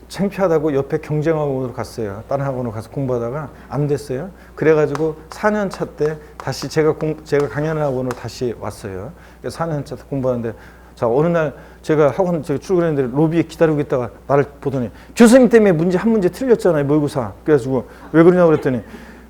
창피하다고 옆에 경쟁학원으로 갔어요. 다른 학원으로 가서 공부하다가 안 됐어요. 그래가지고 4년차 때 다시 제가 강연하는 학원으로 다시 왔어요. 그래서 4년차 때 공부하는데, 자, 어느 날 제가 학원 출근했는데 로비에 기다리고 있다가 나를 보더니, 교수님 때문에 한 문제 틀렸잖아요, 모의고사. 그래가지고 왜 그러냐고 그랬더니,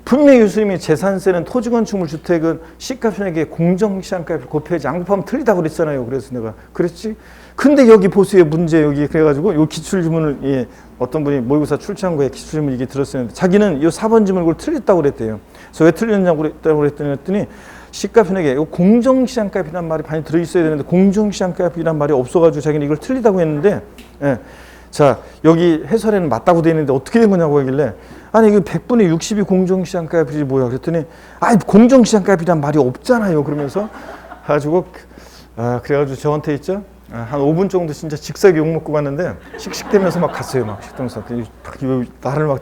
분명히 교수님이 재산세는 토지 건축물 주택은 시가편액에 공정시장가를 곱해야지 안 곱하면 틀리다고 그랬잖아요. 그래서 내가 그랬지. 근데 여기 보세요, 문제 여기. 그래가지고 요 기출지문을 어떤 분이 모의고사 출제한 거에 기출지문 이게 들었었는데, 자기는 요 4번 지문 이걸 틀렸다고 그랬대요. 그래서 왜 틀렸냐고 그랬더니 시가편액에 공정시장값이란 말이 많이 들어있어야 되는데 공정시장값이란 말이 없어가지고 자기는 이걸 틀리다고 했는데, 자, 여기 해설에는 맞다고 되어 있는데 어떻게 된 거냐고 하길래, 아니 이거 100분의 60이 공정시장값이지 뭐야 그랬더니, 아니 공정시장값이란 말이 없잖아요. 그러면서 가지고 그래가지고 저한테 있죠, 한 5분 정도 진짜 직사게 욕 먹고 갔는데, 씩씩대면서 막 갔어요. 막 식당에서 나를 막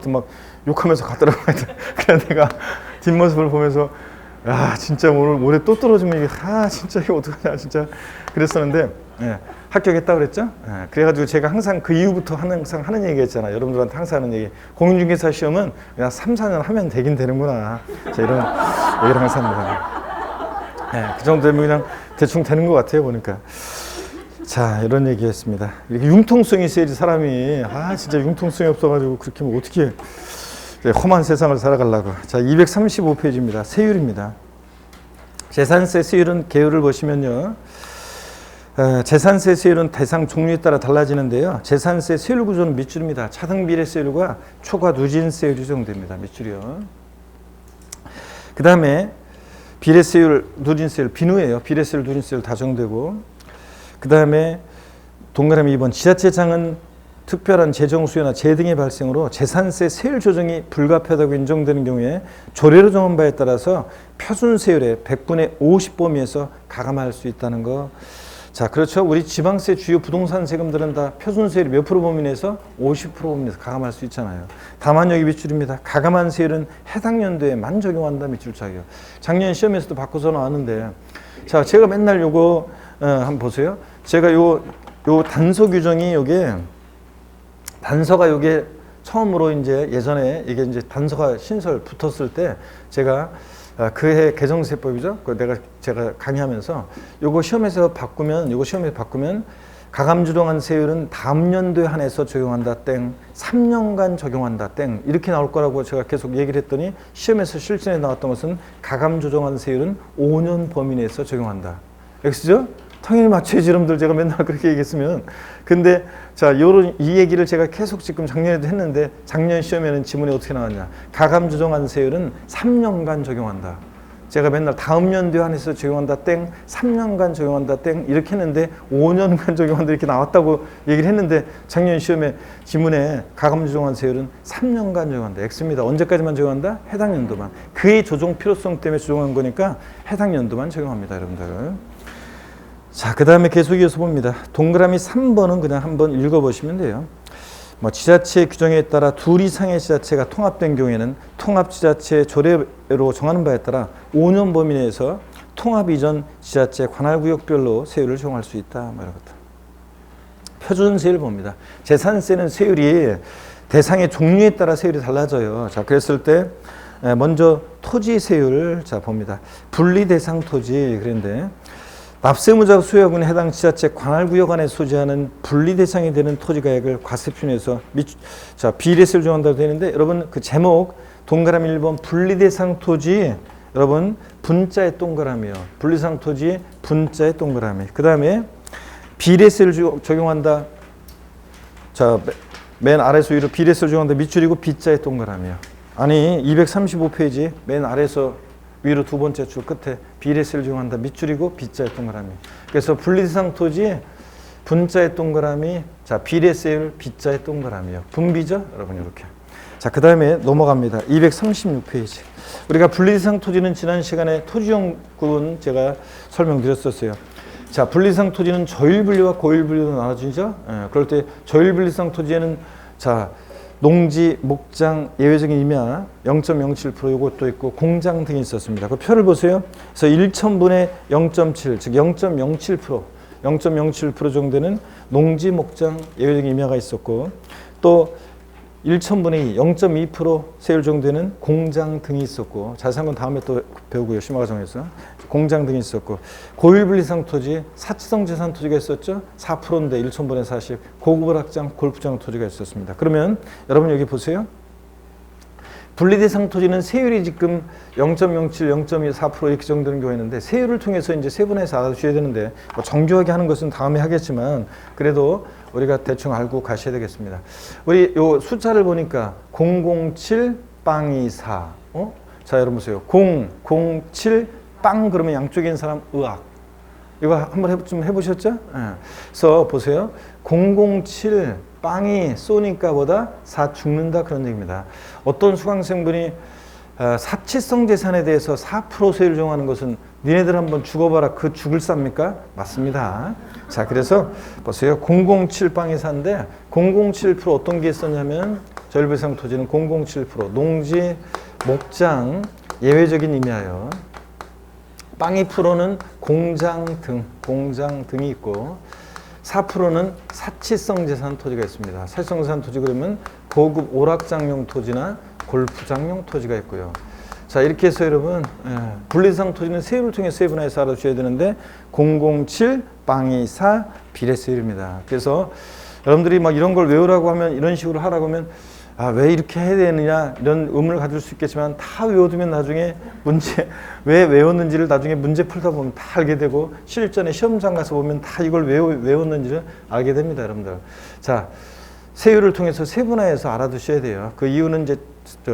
욕하면서 가더라고요. 그래서 내가 뒷모습을 보면서, 야, 진짜 오늘 모레 또 떨어지면 이게, 진짜 이거 어떡하냐 진짜 그랬었는데, 합격했다 그랬죠. 그래가지고 제가 항상 그 이후부터 항상 하는 얘기했잖아요. 여러분들한테 항상 하는 얘기, 공인중개사 시험은 그냥 3, 4년 하면 되긴 되는구나. 자, 이런 얘기를 항상 합니다. 그 정도 되면 그냥 대충 되는 것 같아요, 보니까. 자, 이런 얘기 했습니다. 이렇게 융통성이 있어야지 사람이, 진짜 융통성이 없어가지고 그렇게 하면 어떻게 험한 세상을 살아가려고. 자, 235페이지입니다. 세율입니다. 재산세 세율은 개요를 보시면요, 재산세 세율은 대상 종류에 따라 달라지는데요, 재산세 세율 구조는 밑줄입니다. 차등 비례세율과 초과 누진세율이 적용됩니다. 밑줄이요. 그 다음에 비례세율, 누진세율, 비누예요. 비례세율, 누진세율 다 적용되고, 그 다음에 동그라미 2번, 지자체장은 특별한 재정 수요나 재등의 발생으로 재산세 세율 조정이 불가피하다고 인정되는 경우에 조례로 정한 바에 따라서 표준세율의 100분의 50 범위에서 가감할 수 있다는 거. 자, 그렇죠. 우리 지방세 주요 부동산 세금들은 다 표준세율이 몇 프로 범위 내에서 50% 범위 내에서 가감할 수 있잖아요. 다만 여기 밑줄입니다. 가감한 세율은 해당 연도에만 적용한다. 밑줄 차이요. 작년 시험에서도 바꿔서 나왔는데, 자, 제가 맨날 요거 한번 보세요. 제가 요 단서 규정이 단서가 요게 처음으로 이제 예전에 이게 이제 단서가 신설 붙었을 때 제가 그해 개정세법이죠. 제가 강의하면서 요거 시험에서 바꾸면 가감 조정한 세율은 다음 연도에 한해서 적용한다 땡, 3년간 적용한다 땡, 이렇게 나올 거라고 제가 계속 얘기를 했더니 시험에서 실전에 나왔던 것은 가감 조정한 세율은 5년 범위 내에서 적용한다. X죠? 당연히 맞춰야지, 여러분들. 제가 맨날 그렇게 얘기했으면. 근데 자, 이 얘기를 제가 계속 지금 작년에도 했는데, 작년 시험에는 지문이 어떻게 나왔냐, 가감 조정한 세율은 3년간 적용한다. 제가 맨날 다음 연도에 한해서 적용한다 땡, 3년간 적용한다 땡, 이렇게 했는데 5년간 적용한다 이렇게 나왔다고 얘기를 했는데, 작년 시험에 지문에 가감 조정한 세율은 3년간 적용한다. X입니다. 언제까지만 적용한다? 해당 연도만. 그의 조정 필요성 때문에 조정한 거니까 해당 연도만 적용합니다, 여러분들. 자, 그 다음에 계속 이어서 봅니다. 동그라미 3번은 그냥 한번 읽어보시면 돼요. 지자체 규정에 따라 둘 이상의 지자체가 통합된 경우에는 통합지자체 조례로 정하는 바에 따라 5년 범위 내에서 통합 이전 지자체 관할구역별로 세율을 적용할 수 있다. 이런 것들. 표준세율 봅니다. 재산세는 세율이 대상의 종류에 따라 세율이 달라져요. 자, 그랬을 때 먼저 토지 세율을 자 봅니다. 분리대상 토지. 그런데 납세무자 수요구에 해당 지자체 관할구역 안에 소지하는 분리대상이 되는 토지가액을 과세표준에서 비례세를 적용한다고 되는데, 여러분 그 제목 동그라미 1번 분리대상 토지, 여러분 분자의 동그라미요. 분리대상 토지 분자의 동그라미. 그 다음에 비례세를 적용한다. 자, 맨 아래에서 위로 비례세를 적용한다. 밑줄이고 B자의 동그라미요. 아니 235페이지 맨 아래에서 위로 두 번째 줄 끝에 비례세를 적용한다. 밑줄이고 B자의 동그라미. 그래서 분리대상 토지 분자의 동그라미, 자 비례세율 B자의 동그라미요. 분비죠, 여러분 이렇게. 자, 그 다음에 넘어갑니다. 236페이지. 우리가 분리대상 토지는 지난 시간에 토지용구는 제가 설명드렸었어요. 자, 분리상 토지는 저일분리와 고일분리로 나눠지죠. 예, 그럴 때 저일분리상 토지에는 자, 농지, 목장, 예외적인 임야 0.07% 이것도 있고 공장 등이 있었습니다. 그 표를 보세요. 그래서 1,000분의 0.7, 즉 0.07%, 0.07% 정도는 농지, 목장, 예외적인 임야가 있었고 또 1,000분의 2, 0.2% 세율 정도는 공장 등이 있었고 자세한 건 다음에 또 배우고요. 심화과정에서 공장 등이 있었고 고일분리상 토지, 사치성 재산 토지가 있었죠. 4%인데 1,000분의 40, 고급 학장, 골프장 토지가 있었습니다. 그러면 여러분 여기 보세요. 분리대상 토지는 세율이 지금 0.07, 0.24% 이렇게 정도는 경우가 있는데 세율을 통해서 이제 세분화해서 알아주셔야 되는데 뭐 정교하게 하는 것은 다음에 하겠지만 그래도 우리가 대충 알고 가셔야 되겠습니다. 우리 요 숫자를 보니까 007 빵이 4. 자, 여러분 보세요. 007 빵 그러면 양쪽에 있는 사람 의학. 이거 한번 좀 해보셨죠? 네. 그래서 보세요. 007 빵이 쏘니까 보다 4 죽는다 그런 얘기입니다. 어떤 수강생분이 사치성 재산에 대해서 4% 세율 정하는 것은 니네들 한번 죽어봐라 그 죽을 쌉니까? 맞습니다. 자, 그래서 보세요. 007 빵이 산데 007% 어떤 게 있었냐면 저일분리상 토지는 007% 농지, 목장, 예외적인 임야요. 빵이 프로는 공장 등이 있고 4%는 사치성 재산 토지가 있습니다. 사치성 재산 토지 그러면 고급 오락장용 토지나 골프장용 토지가 있고요. 자, 이렇게 해서 여러분 분리대상 토지는 세율을 통해 세분화해서 알아주셔야 되는데 007 빵이 4 비례세율입니다. 그래서 여러분들이 막 이런 걸 외우라고 하면 이런 식으로 하라고 하면 왜 이렇게 해야 되느냐 이런 의문을 가질 수 있겠지만 다 외워두면 나중에 문제 왜 외웠는지를 나중에 문제 풀다 보면 다 알게 되고 실전에 시험장 가서 보면 다 이걸 외웠는지를 알게 됩니다, 여러분들. 자, 세율을 통해서 세분화해서 알아두셔야 돼요. 그 이유는 이제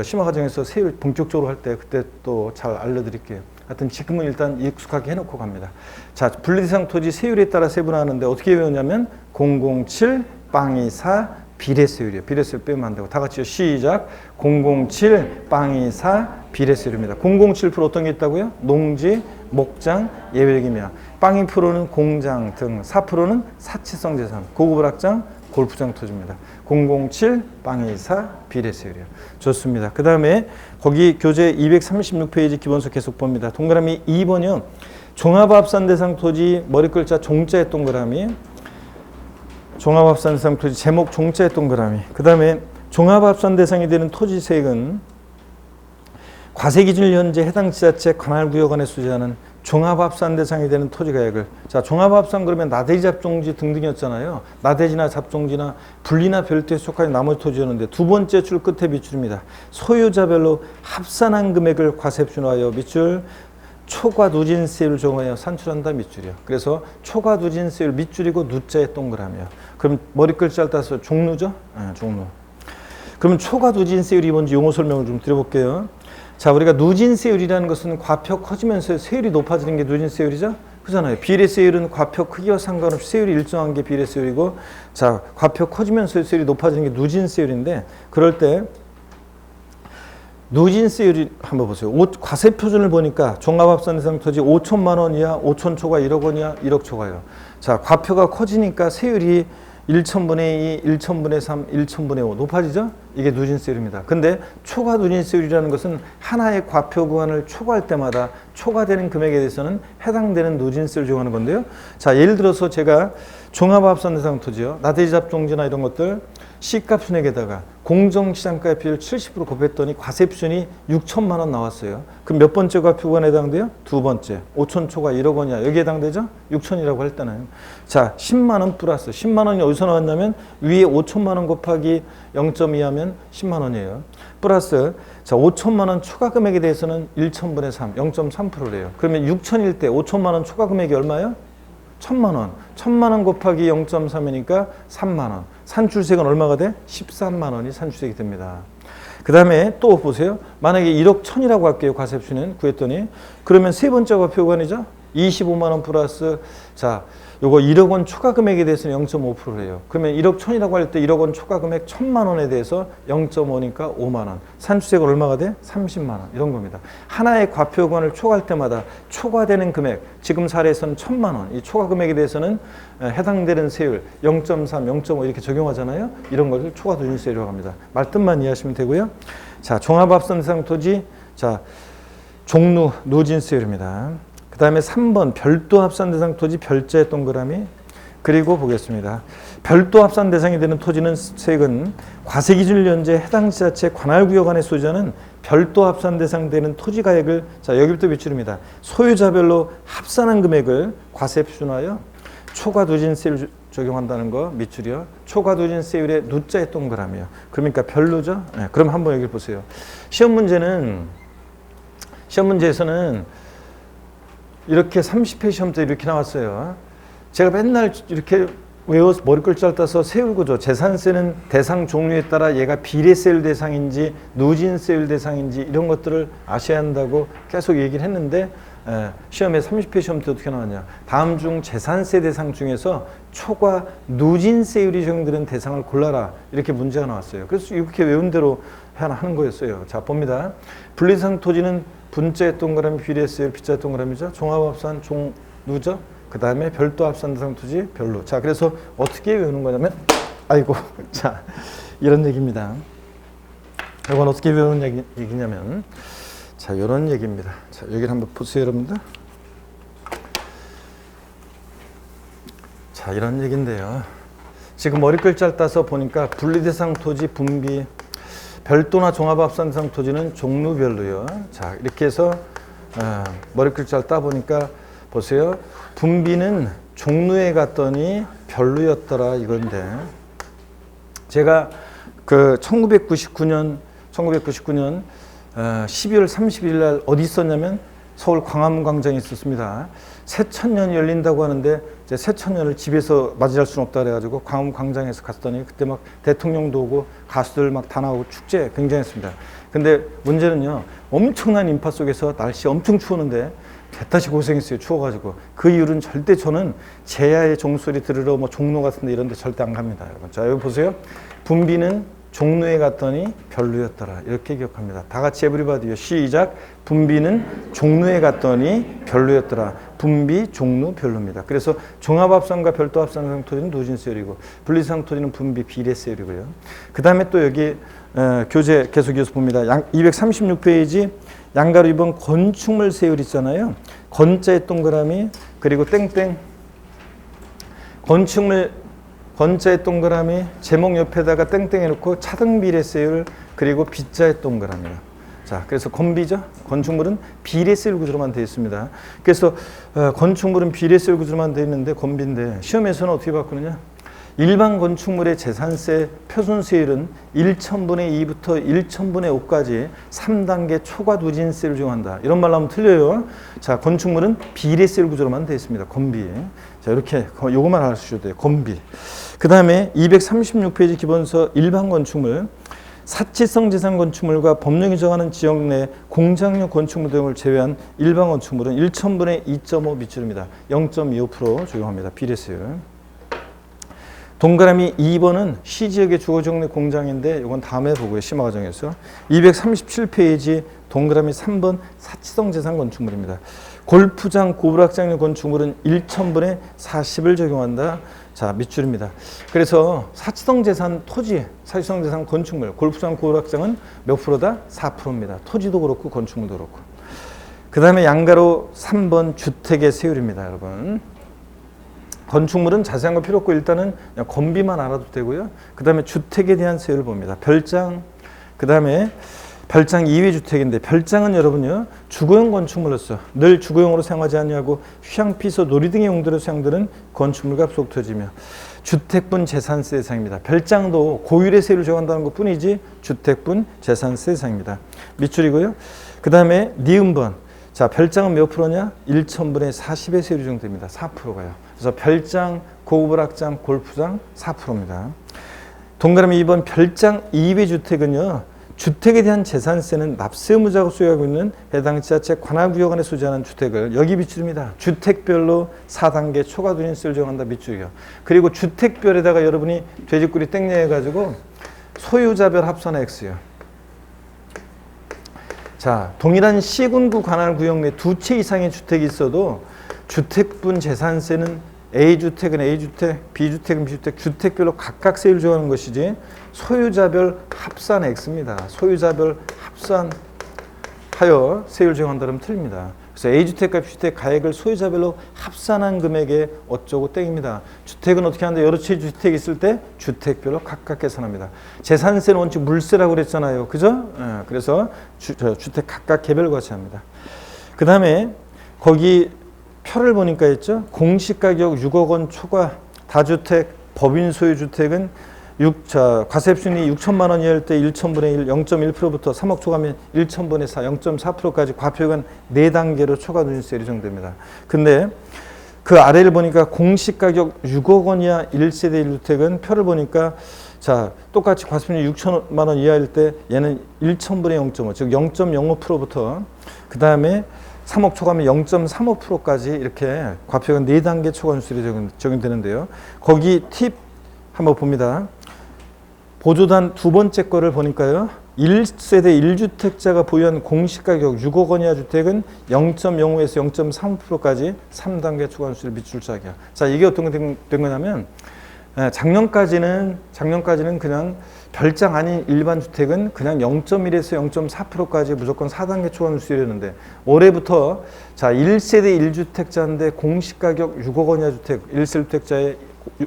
심화 과정에서 세율 본격적으로 할 때 그때 또 잘 알려드릴게요. 하여튼 지금은 일단 익숙하게 해놓고 갑니다. 자, 분리대상 토지 세율에 따라 세분화하는데 어떻게 외우냐면 007 빵이 4 비례세율이에요. 비례세율 빼면 안 되고 다 같이요. 시작. 007 빵이 4 비례세율입니다. 007% 어떤 게 있다고요? 농지, 목장, 예외적임이야. 빵이 프로는 공장 등, 4%는 사치성 재산, 고급 학장, 골프장 토지입니다. 007 빵이 4 비례세율이에요. 좋습니다. 그 다음에 거기 교재 236페이지 기본서 계속 봅니다. 동그라미 2번이요. 종합합산 대상 토지 머리 글자 종자의 동그라미. 종합합산 대상 토지 제목 종자의 동그라미. 그 다음에 종합합산 대상이 되는 토지세액은 과세기준일 현재 해당 지자체 관할구역 안에 수재하는 종합합산 대상이 되는 토지가액을 자 종합합산 그러면 나대지 잡종지 등등이었잖아요. 나대지나 잡종지나 분리나 별도에 속하는 나머지 토지였는데 두 번째 줄 끝에 밑줄입니다. 소유자별로 합산한 금액을 과세표준화하여 밑줄 초과 누진세율을 정하여 산출한다 밑줄이요. 그래서 초과 누진세율 밑줄이고 누자의 동그라미요. 그럼 머리 글자를 따서 종루죠? 종루. 그러면 초과 누진세율이 뭔지 용어 설명을 좀 드려볼게요. 자, 우리가 누진세율이라는 것은 과표 커지면서 세율이 높아지는 게 누진세율이죠? 그잖아요. 비례세율은 과표 크기와 상관없이 세율이 일정한 게 비례세율이고, 자, 과표 커지면서 세율이 높아지는 게 누진세율인데, 그럴 때 누진세율이 한번 보세요. 과세표준을 보니까 종합합산 대상 토지 5천만 원 이하, 5천 초과 1억 원 이하, 1억 초과요. 자, 과표가 커지니까 세율이 1,000분의 2, 1,000분의 3, 1,000분의 5 높아지죠? 이게 누진세율입니다. 근데 초과 누진세율이라는 것은 하나의 과표 구간을 초과할 때마다 초과되는 금액에 대해서는 해당되는 누진세율을 정하는 건데요. 자, 예를 들어서 제가 종합합산 대상 토지요. 나대지 잡종지나 이런 것들 시가 순액에다가 공정시장가의 비율 70% 곱했더니 과세표준이 6천만 원 나왔어요. 그럼 몇 번째 과표 구간에 해당돼요? 두 번째. 5천 초과 1억 원이야. 여기에 해당되죠? 6천이라고 했잖아요. 자, 10만 원 플러스. 10만 원이 어디서 나왔냐면 위에 5천만 원 곱하기 0.2 하면 10만 원이에요. 플러스 자, 5천만 원 초과 금액에 대해서는 1,000분의 3, 0.3%래요. 그러면 6천일 때 5천만 원 초과 금액이 얼마예요? 1,000만 원. 1,000만 원 곱하기 0.3이니까 3만 원. 산출세액은 얼마가 돼? 13만 원이 산출세액이 됩니다. 그 다음에 또 보세요. 만약에 1억 1,000이라고 할게요. 과세표준은 구했더니. 그러면 세 번째 과표 구간이죠? 25만 원 플러스 자 요거 1억 원 초과 금액에 대해서는 0.5%예요. 그러면 1억 1000이라고 할 때 1억 원 초과 금액 1000만 원에 대해서 0.5니까 5만 원. 산출세가 얼마가 돼? 30만 원. 이런 겁니다. 하나의 과표권을 초과할 때마다 초과되는 금액, 지금 사례에서는 1000만 원. 이 초과 금액에 대해서는 해당되는 세율 0.3, 0.5 이렇게 적용하잖아요. 이런 것을 초과 누진세율이라고 합니다. 말뜻만 이해하시면 되고요. 자, 종합합산 대상 토지 자, 종루 누진세율입니다. 그 다음에 3번 별도 합산 대상 토지 별자의 동그라미 그리고 보겠습니다. 별도 합산 대상이 되는 토지는 세액은 과세기준을 연재 해당 지자체 관할구역 안에 소유자는 별도 합산 대상 되는 토지 가액을 자 여기부터 미출입니다. 소유자별로 합산한 금액을 과세 표준하여 초과 누진세율 적용한다는 거 미출이요. 초과 누진세율의 누자의 동그라미요. 그러니까 별로죠. 네, 그럼 한번 여기 보세요. 시험 문제에서는 이렇게 30회 시험 때 이렇게 나왔어요. 제가 맨날 이렇게 외워서 머리글 짧아서 세율구조, 재산세는 대상 종류에 따라 얘가 비례세율 대상인지 누진세율 대상인지 이런 것들을 아셔야 한다고 계속 얘기를 했는데 시험에 30회 시험 때 어떻게 나왔냐. 다음 중 재산세 대상 중에서 초과 누진세율이 적용되는 대상을 골라라. 이렇게 문제가 나왔어요. 그래서 이렇게 외운 대로 하는 거였어요. 자, 봅니다. 분리대상 토지는 분자의 동그라미 비례세율 빗자의 동그라미죠. 종합합산 종누죠. 그 다음에 별도 합산 대상 토지 별로. 자, 그래서 어떻게 외우는 거냐면 아이고 자 이런 얘기입니다. 이건 어떻게 외우는 얘기냐면 자 이런 얘기입니다. 자 여기를 한번 보세요 여러분들. 자 이런 얘기인데요. 지금 머리글 짧아서 보니까 분리대상 토지 분비 별도나 종합합산 대상 토지는 종류별로요. 자 이렇게 해서 머리글 짧다 보니까 보세요. 분비는 종류에 갔더니 별로였더라 이건데 제가 그 1999년 12월 30일 날 어디 있었냐면 서울 광화문 광장에 있었습니다. 새천년이 열린다고 하는데 이제 새천년을 집에서 맞이할 수는 없다 그래가지고 광화문 광장에서 갔더니 그때 막 대통령도 오고 가수들 막 다 나오고 축제 굉장했습니다. 근데 문제는요 엄청난 인파 속에서 날씨 엄청 추웠는데 대다시 고생했어요. 추워가지고. 그 이유는 절대 저는 제야의 종소리 들으러 뭐 종로 같은데 이런 데 절대 안 갑니다. 여러분. 자 여기 보세요. 분비는 종로에 갔더니 별로였더라. 이렇게 기억합니다. 다 같이 에브리바디요. 시작. 분비는 종로에 갔더니 별로였더라. 분비, 종로, 별로입니다. 그래서 종합합산과 별도합산 대상 토지는 누진세율이고 분리대상 토지는 분비, 비례세율이고요. 그 다음에 또 여기 교재 계속 이어서 봅니다. 236페이지 양가로 2번 건축물 세율 있잖아요. 건자의 동그라미 그리고 땡땡 건자의 동그라미 제목 옆에다가 땡땡 해놓고 차등 비례세율 그리고 빗자의 동그라미요. 자, 그래서 건비죠. 건축물은 비례세율 구조로만 되어 있습니다. 그래서 건축물은 비례세율 구조로만 되어 있는데 건비인데 시험에서는 어떻게 바꾸느냐? 일반 건축물의 재산세 표준세율은 1,000분의 2부터 1,000분의 5까지 3단계 초과 누진세를 적용한다. 이런 말로 하면 틀려요. 자, 건축물은 비례세율 구조로만 되어 있습니다. 건비. 자, 이렇게 요것만 알아주셔도 돼요. 건비. 그 다음에 236페이지 기본서 일반 건축물 사치성 재산 건축물과 법령이 정하는 지역 내 공장용 건축물 등을 제외한 일반 건축물은 1,000분의 2.5 밑줄입니다. 0.25% 적용합니다. 비례세율. 동그라미 2번은 시지역의 주거지역 내 공장인데 이건 다음에 보고요. 심화 과정에서. 237페이지 동그라미 3번 사치성 재산 건축물입니다. 골프장, 고불악장용 건축물은 1,000분의 40을 적용한다. 자, 밑줄입니다. 그래서 사치성 재산 토지, 사치성 재산 건축물, 골프장, 고불악장은 몇 프로다? 4%입니다. 토지도 그렇고 건축물도 그렇고. 그 다음에 양가로 3번 주택의 세율입니다. 여러분. 건축물은 자세한 거 필요 없고 일단은 그냥 건비만 알아도 되고요. 그 다음에 주택에 대한 세율을 봅니다. 별장, 그 다음에 별장 2회 주택인데 별장은 여러분요 주거용 건축물로서 늘 주거용으로 사용하지 않냐고 휴양피서 놀이 등의 용도로 사용되는 건축물과 속토지며 주택분 재산세 대상입니다. 별장도 고율의 세율을 적용한다는 것 뿐이지 주택분 재산세 대상입니다. 밑줄이고요. 그 다음에 니은번 자 별장은 몇 프로냐? 1,000분의 40의 세율이 적용됩니다. 4%가요. 그래서 별장, 고불악장, 골프장 4%입니다. 동그라미 2번 별장 2회 주택은요. 주택에 대한 재산세는 납세 의무자가 소유하고 있는 해당 지자체 관할구역 안에 소재하는 주택을 여기 밑줄입니다. 주택별로 4단계 초과 누진세를 정한다 밑줄이요. 그리고 주택별에다가 여러분이 돼지꼬리 땡내해가지고 소유자별 합산의 X요. 자, 동일한 C군구 관할구역 내 두 채 이상의 주택이 있어도 주택분 재산세는 A주택은 A주택, B주택은 B주택, 주택별로 각각 세율을 정하는 것이지 소유자별 합산 X입니다. 소유자별 합산하여 세율을 정한다 그러면 틀립니다. 그래서 A주택과 B주택 가액을 소유자별로 합산한 금액에 어쩌고 땡입니다. 주택은 어떻게 하는데 여러 채 주택이 있을 때 주택별로 각각 계산합니다. 재산세는 원칙 물세라고 그랬잖아요. 그죠? 그래서 주택 각각 개별 과세합니다. 그 다음에 거기 표를 보니까 있죠. 공시가격 6억 원 초과 다주택 법인 소유 주택은 과세순위 6천만 원 이하일 때 1천분의 1, 0.1%부터 3억 초과하면 1천분의 4, 0.4%까지 과표액은 4단계로 초과 누진세 예정됩니다. 근데 그 아래를 보니까 공시가격 6억 원 이하 1세대 1주택은 표를 보니까 자, 똑같이 과세순위 6천만 원 이하일 때 얘는 1천분의 0.5, 즉 0.05%부터 그 다음에 3억 초과하면 0.35%까지 이렇게 과표액은 4단계 초과 누진세율이 적용되는데요. 거기 팁 한번 봅니다. 보조단 두 번째 거를 보니까요. 1세대 1주택자가 보유한 공시가격 6억 원 이하 주택은 0.05에서 0.35%까지 3단계 초과 누진세를 밑줄 짜기야. 자, 이게 어떤 게 된 거냐면 작년까지는 그냥 별장 아닌 일반 주택은 그냥 0.1에서 0.4%까지 무조건 4단계 초과 누진세였는데 올해부터 자 1세대 1주택자인데 공시가격 6억 원 이하 주택 1세대주택자의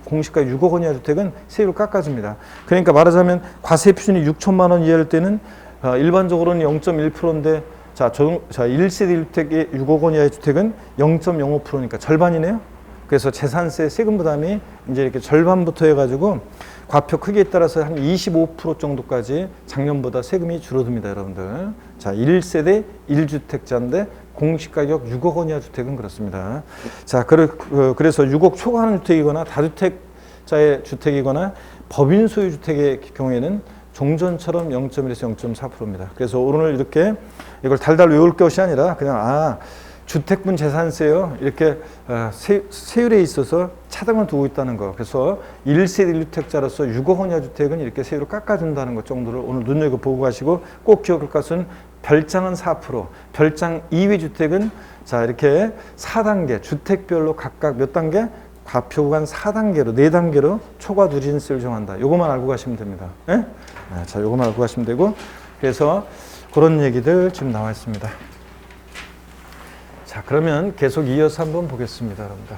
공시가격 6억 원 이하 주택은 세율을 깎아줍니다. 그러니까 말하자면 과세 표준이 6천만 원 이하일 때는 일반적으로는 0.1%인데 자 1세대 1주택의 6억 원 이하의 주택은 0.05%니까 절반이네요. 그래서 재산세 세금 부담이 이제 이렇게 절반부터 해가지고 과표 크기에 따라서 한 25% 정도까지 작년보다 세금이 줄어듭니다, 여러분들. 자, 1세대 1주택자인데 공시가격 6억 원 이하 주택은 그렇습니다. 자, 그래서 6억 초과하는 주택이거나 다주택자의 주택이거나 법인 소유 주택의 경우에는 종전처럼 0.1에서 0.4%입니다. 그래서 오늘 이렇게 이걸 달달 외울 것이 아니라 그냥 주택분 재산세요. 이렇게 세율에 있어서 차등을 두고 있다는 거. 그래서 1세대 1주택자로서 6억 원 이하 주택은 이렇게 세율을 깎아준다는 것 정도를 오늘 눈여겨보고 가시고 꼭 기억할 것은 별장은 4%, 별장 이외 주택은 자 이렇게 4단계, 주택별로 각각 몇 단계? 과표 구간 4단계로, 4단계로 초과 누진세를 정한다. 요것만 알고 가시면 됩니다. 네? 자, 요것만 알고 가시면 되고 그래서 그런 얘기들 지금 나와 있습니다. 자, 그러면 계속 이어서 한번 보겠습니다, 여러분들.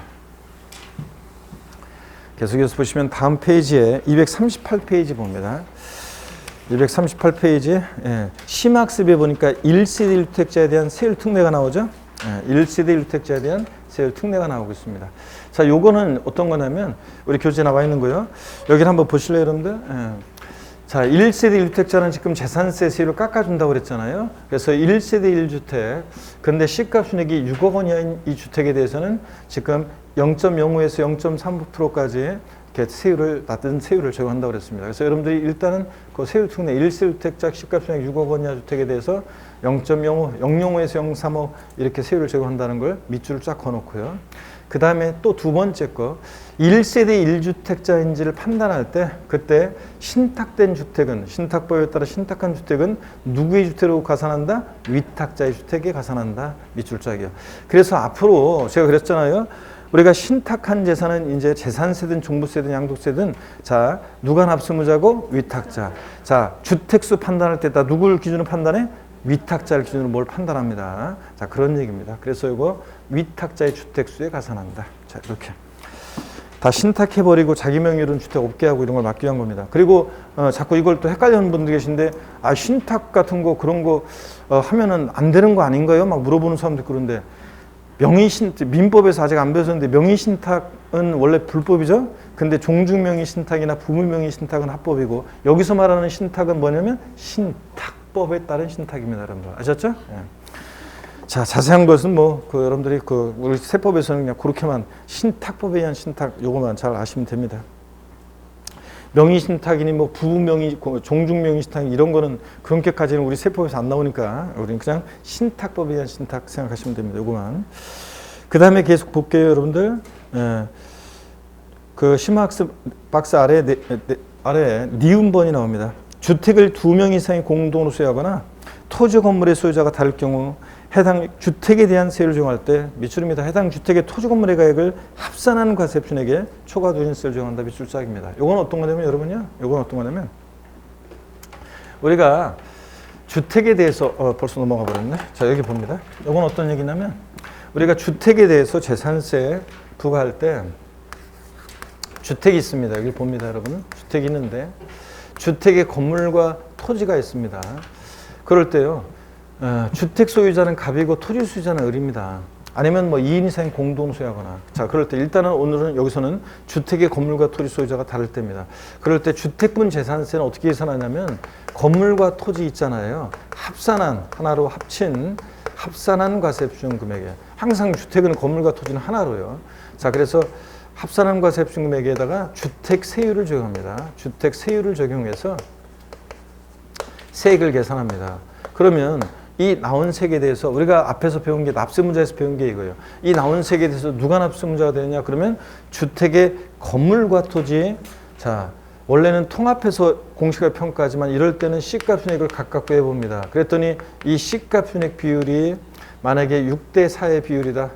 계속 이어서 보시면 다음 페이지에 238페이지 봅니다. 238페이지 심학습에 보니까 1세대 1주택자에 대한 세율 특례가 나오죠. 1세대 1주택자에 대한 세율 특례가 나오고 있습니다. 자, 요거는 어떤 거냐면 우리 교재에 나와 있는 거요. 여기를 한번 보실래요, 여러분들? 자, 1세대 1주택자는 지금 재산세 세율을 깎아준다고 그랬잖아요. 그래서 1세대 1주택, 근데 시가 순액이 6억 원 이하인 이 주택에 대해서는 지금 0.05에서 0.3%까지 이렇게 낮은 세율을 적용한다고 그랬습니다. 그래서 여러분들이 일단은 그 세율 특례 1세 주택자 시가 순액 6억 원 이하 주택에 대해서 0.05, 005에서 035 이렇게 세율을 적용한다는 걸 밑줄을 쫙 그어놓고요. 그 다음에 또 두 번째 거 1세대 1주택자인지를 판단할 때 그때 신탁된 주택은 신탁법에 따라 신탁한 주택은 누구의 주택으로 가산한다? 위탁자의 주택에 가산한다. 밑줄 짝이요. 그래서 앞으로 제가 그랬잖아요. 우리가 신탁한 재산은 이제 재산세든 종부세든 양도세든 자 누가 납세의무자고 위탁자. 자 주택수 판단할 때 다 누구를 기준으로 판단해? 위탁자를 기준으로 뭘 판단합니다. 자 그런 얘기입니다. 그래서 이거 위탁자의 주택수에 가산한다. 자 이렇게 다 신탁해버리고 자기 명의로는 주택 없게 하고 이런 걸 막기 위한 겁니다. 그리고 자꾸 이걸 또 헷갈리는 분들 계신데 신탁 같은 거 그런 거 하면은 안 되는 거 아닌가요? 막 물어보는 사람들 그런데 민법에서 아직 안 배웠는데 명의신탁은 원래 불법이죠. 근데 종중명의신탁이나 부모명의신탁은 합법이고 여기서 말하는 신탁은 뭐냐면 신탁법에 따른 신탁입니다, 여러분들. 아셨죠? 예. 자, 자세한 것은 여러분들이 우리 세법에서는 그냥 그렇게만 신탁법에 의한 신탁 요거만 잘 아시면 됩니다. 명의신탁이니 뭐 부명의, 종중명의신탁 이런 거는 그렇게까지는 우리 세법에서 안 나오니까 우리는 그냥 신탁법에 대한 신탁 생각하시면 됩니다. 요거만. 그 다음에 계속 볼게요, 여러분들. 그 심화학습 박스 아래에 니은번이 나옵니다. 주택을 2명 이상이 공동으로 소유하거나 토지 건물의 소유자가 다를 경우 해당 주택에 대한 세율을 적용할 때 밑줄입니다. 해당 주택의 토지 건물의 가액을 합산한 과세표준액에 초과 누진세를 적용한다. 밑줄짝입니다. 이건 어떤 거냐면 여러분요. 이건 어떤 거냐면 우리가 주택에 대해서 벌써 넘어가 버렸네. 자, 여기 봅니다. 이건 어떤 얘기냐면 우리가 주택에 대해서 재산세 부과할 때 주택이 있습니다. 여기 봅니다, 여러분. 주택이 있는데 주택에 건물과 토지가 있습니다. 그럴 때요. 주택 소유자는 갑이고 토지 소유자는 을입니다. 아니면 뭐 2인 이상이 공동 소유하거나. 자, 그럴 때 일단은 오늘은 여기서는 주택의 건물과 토지 소유자가 다를 때입니다. 그럴 때 주택분 재산세는 어떻게 계산하냐면 건물과 토지 있잖아요. 합산한 하나로 합친 합산한 과세표준 금액에 항상 주택은 건물과 토지는 하나로요. 자, 그래서 합산한 과세표준 금액에다가 주택 세율을 적용합니다. 주택 세율을 적용해서 세액을 계산합니다. 그러면 이 나온 세액에 대해서 우리가 앞에서 배운 게 납세문자에서 배운 게 이거예요. 이 나온 세액에 대해서 누가 납세문자가 되느냐? 그러면 주택의 건물과 토지, 자, 원래는 통합해서 공시가 평가하지만 이럴 때는 시가편액을 각각 빼봅니다. 그랬더니 이 시가편액 비율이 만약에 6대 4의 비율이다.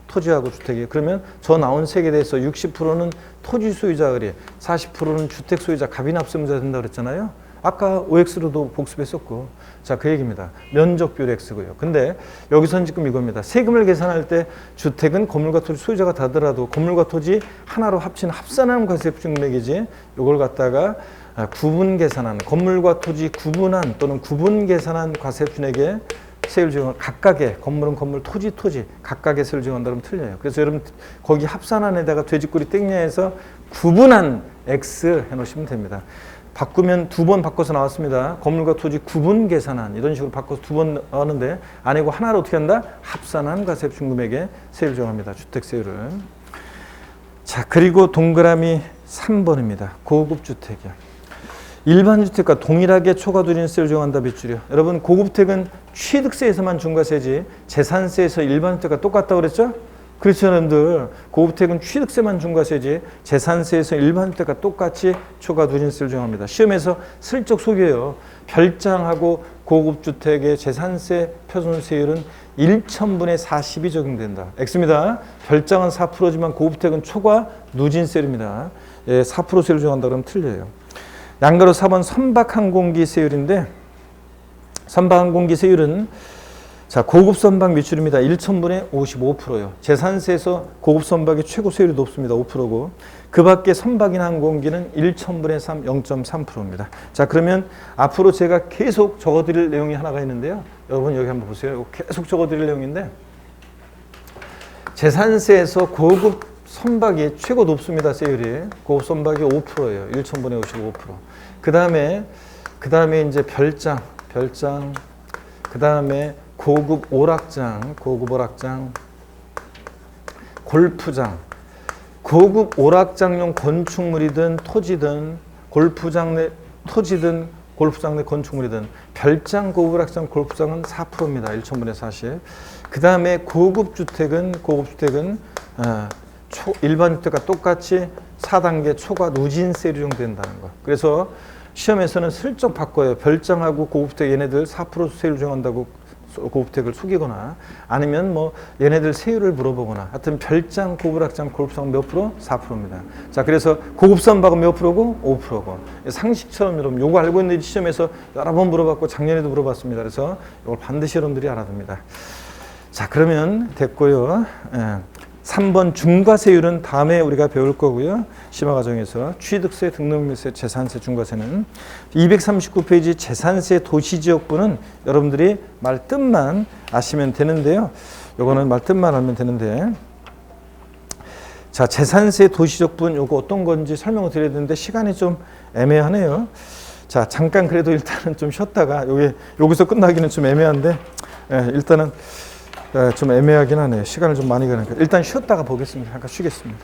토지하고 주택이. 그러면 저 나온 세액에 대해서 60%는 토지 소유자 을이, 40%는 주택 소유자 갑이 납세문자 된다고 그랬잖아요. 아까 OX로도 복습했었고. 자, 그 얘기입니다. 면적 비율 X고요. 근데 여기서는 지금 이겁니다. 세금을 계산할 때 주택은 건물과 토지 소유자가 다르더라도 건물과 토지 하나로 합친 합산한 과세표준 금액이지 이걸 갖다가 구분 계산한 건물과 토지 구분한 또는 구분 계산한 과세표준액에 세율 적용 각각의 건물은 건물, 토지 각각의 세율 적용한다면 틀려요. 그래서 여러분 거기 합산한에다가 돼지꼬리 땡냐해서 구분한 X 해놓으시면 됩니다. 바꾸면 2번 바꿔서 나왔습니다. 건물과 토지 구분 계산한 이런 식으로 바꿔서 2번 나왔는데 아니고 하나로 어떻게 한다? 합산한 과세표준 금액에 세율 적용합니다. 주택 세율을. 자, 그리고 동그라미 3번입니다. 고급 주택이야. 일반 주택과 동일하게 초과 누진세를 적용한다. 밑줄이요. 여러분 고급주택은 취득세에서만 중과세지 재산세에서 일반 주택과 똑같다고 그랬죠? 그렇죠, 여러분들. 고급주택은 취득세만 중과세지 재산세에서 일반 주택과 똑같이 초과 누진세를 적용합니다. 시험에서 슬쩍 속여요. 별장하고 고급주택의 재산세 표준세율은 1,000분의 40이 적용된다. X입니다. 별장은 4%지만 고급주택은 초과 누진세입니다. 4% 세율을 적용한다 그러면 틀려요. 양가로 4번 선박항공기 세율인데 선박항공기 세율은 자, 고급 선박 밑줄입니다. 1,000분의 55%요. 재산세에서 고급 선박의 최고 세율이 높습니다. 5%고 그 밖에 선박이나 항공기는 1,000분의 3, 0.3%입니다. 자, 그러면 앞으로 제가 계속 적어드릴 내용이 하나가 있는데요. 여러분 여기 한번 보세요. 계속 적어드릴 내용인데 재산세에서 고급 선박이 최고 높습니다. 세율이. 고급 선박이 5%예요. 1,000분의 55%. 그 다음에 이제 별장, 그 다음에 고급 오락장, 골프장, 고급 오락장용 건축물이든 토지든 골프장 내 토지든 골프장 내 건축물이든 별장, 고급 오락장, 골프장은 4%입니다. 1,000분의 40. 그 다음에 고급 주택은 일반 주택과 똑같이 4단계 초과 누진세율이 적용된다는 거. 그래서 시험에서는 슬쩍 바꿔요. 별장하고 고급주택 얘네들 4% 세율 적용한다고 고급주택을 속이거나 아니면 뭐 얘네들 세율을 물어보거나 하여튼 별장, 고급락장, 골프장 몇 프로? 4%입니다. 자, 그래서 고급 선박은 몇 프로고? 5%고. 상식처럼 여러분 요거 알고 있는데 시험에서 여러 번 물어봤고 작년에도 물어봤습니다. 그래서 이걸 반드시 여러분들이 알아야 됩니다. 자, 그러면 됐고요. 3번 중과세율은 다음에 우리가 배울 거고요. 심화과정에서 취득세, 등록물세, 재산세, 중과세는 239페이지 재산세 도시지역부는 여러분들이 말뜻만 아시면 되는데요. 요거는 말뜻만 알면 되는데 자, 재산세 도시지역부는 요거 어떤 건지 설명을 드려야 되는데 시간이 좀 애매하네요. 자, 잠깐 그래도 일단은 좀 쉬었다가 여기서 끝나기는 좀 애매한데 일단은 좀 애매하긴 하네요. 시간을 좀 많이 가니까 일단 쉬었다가 보겠습니다. 잠깐 쉬겠습니다.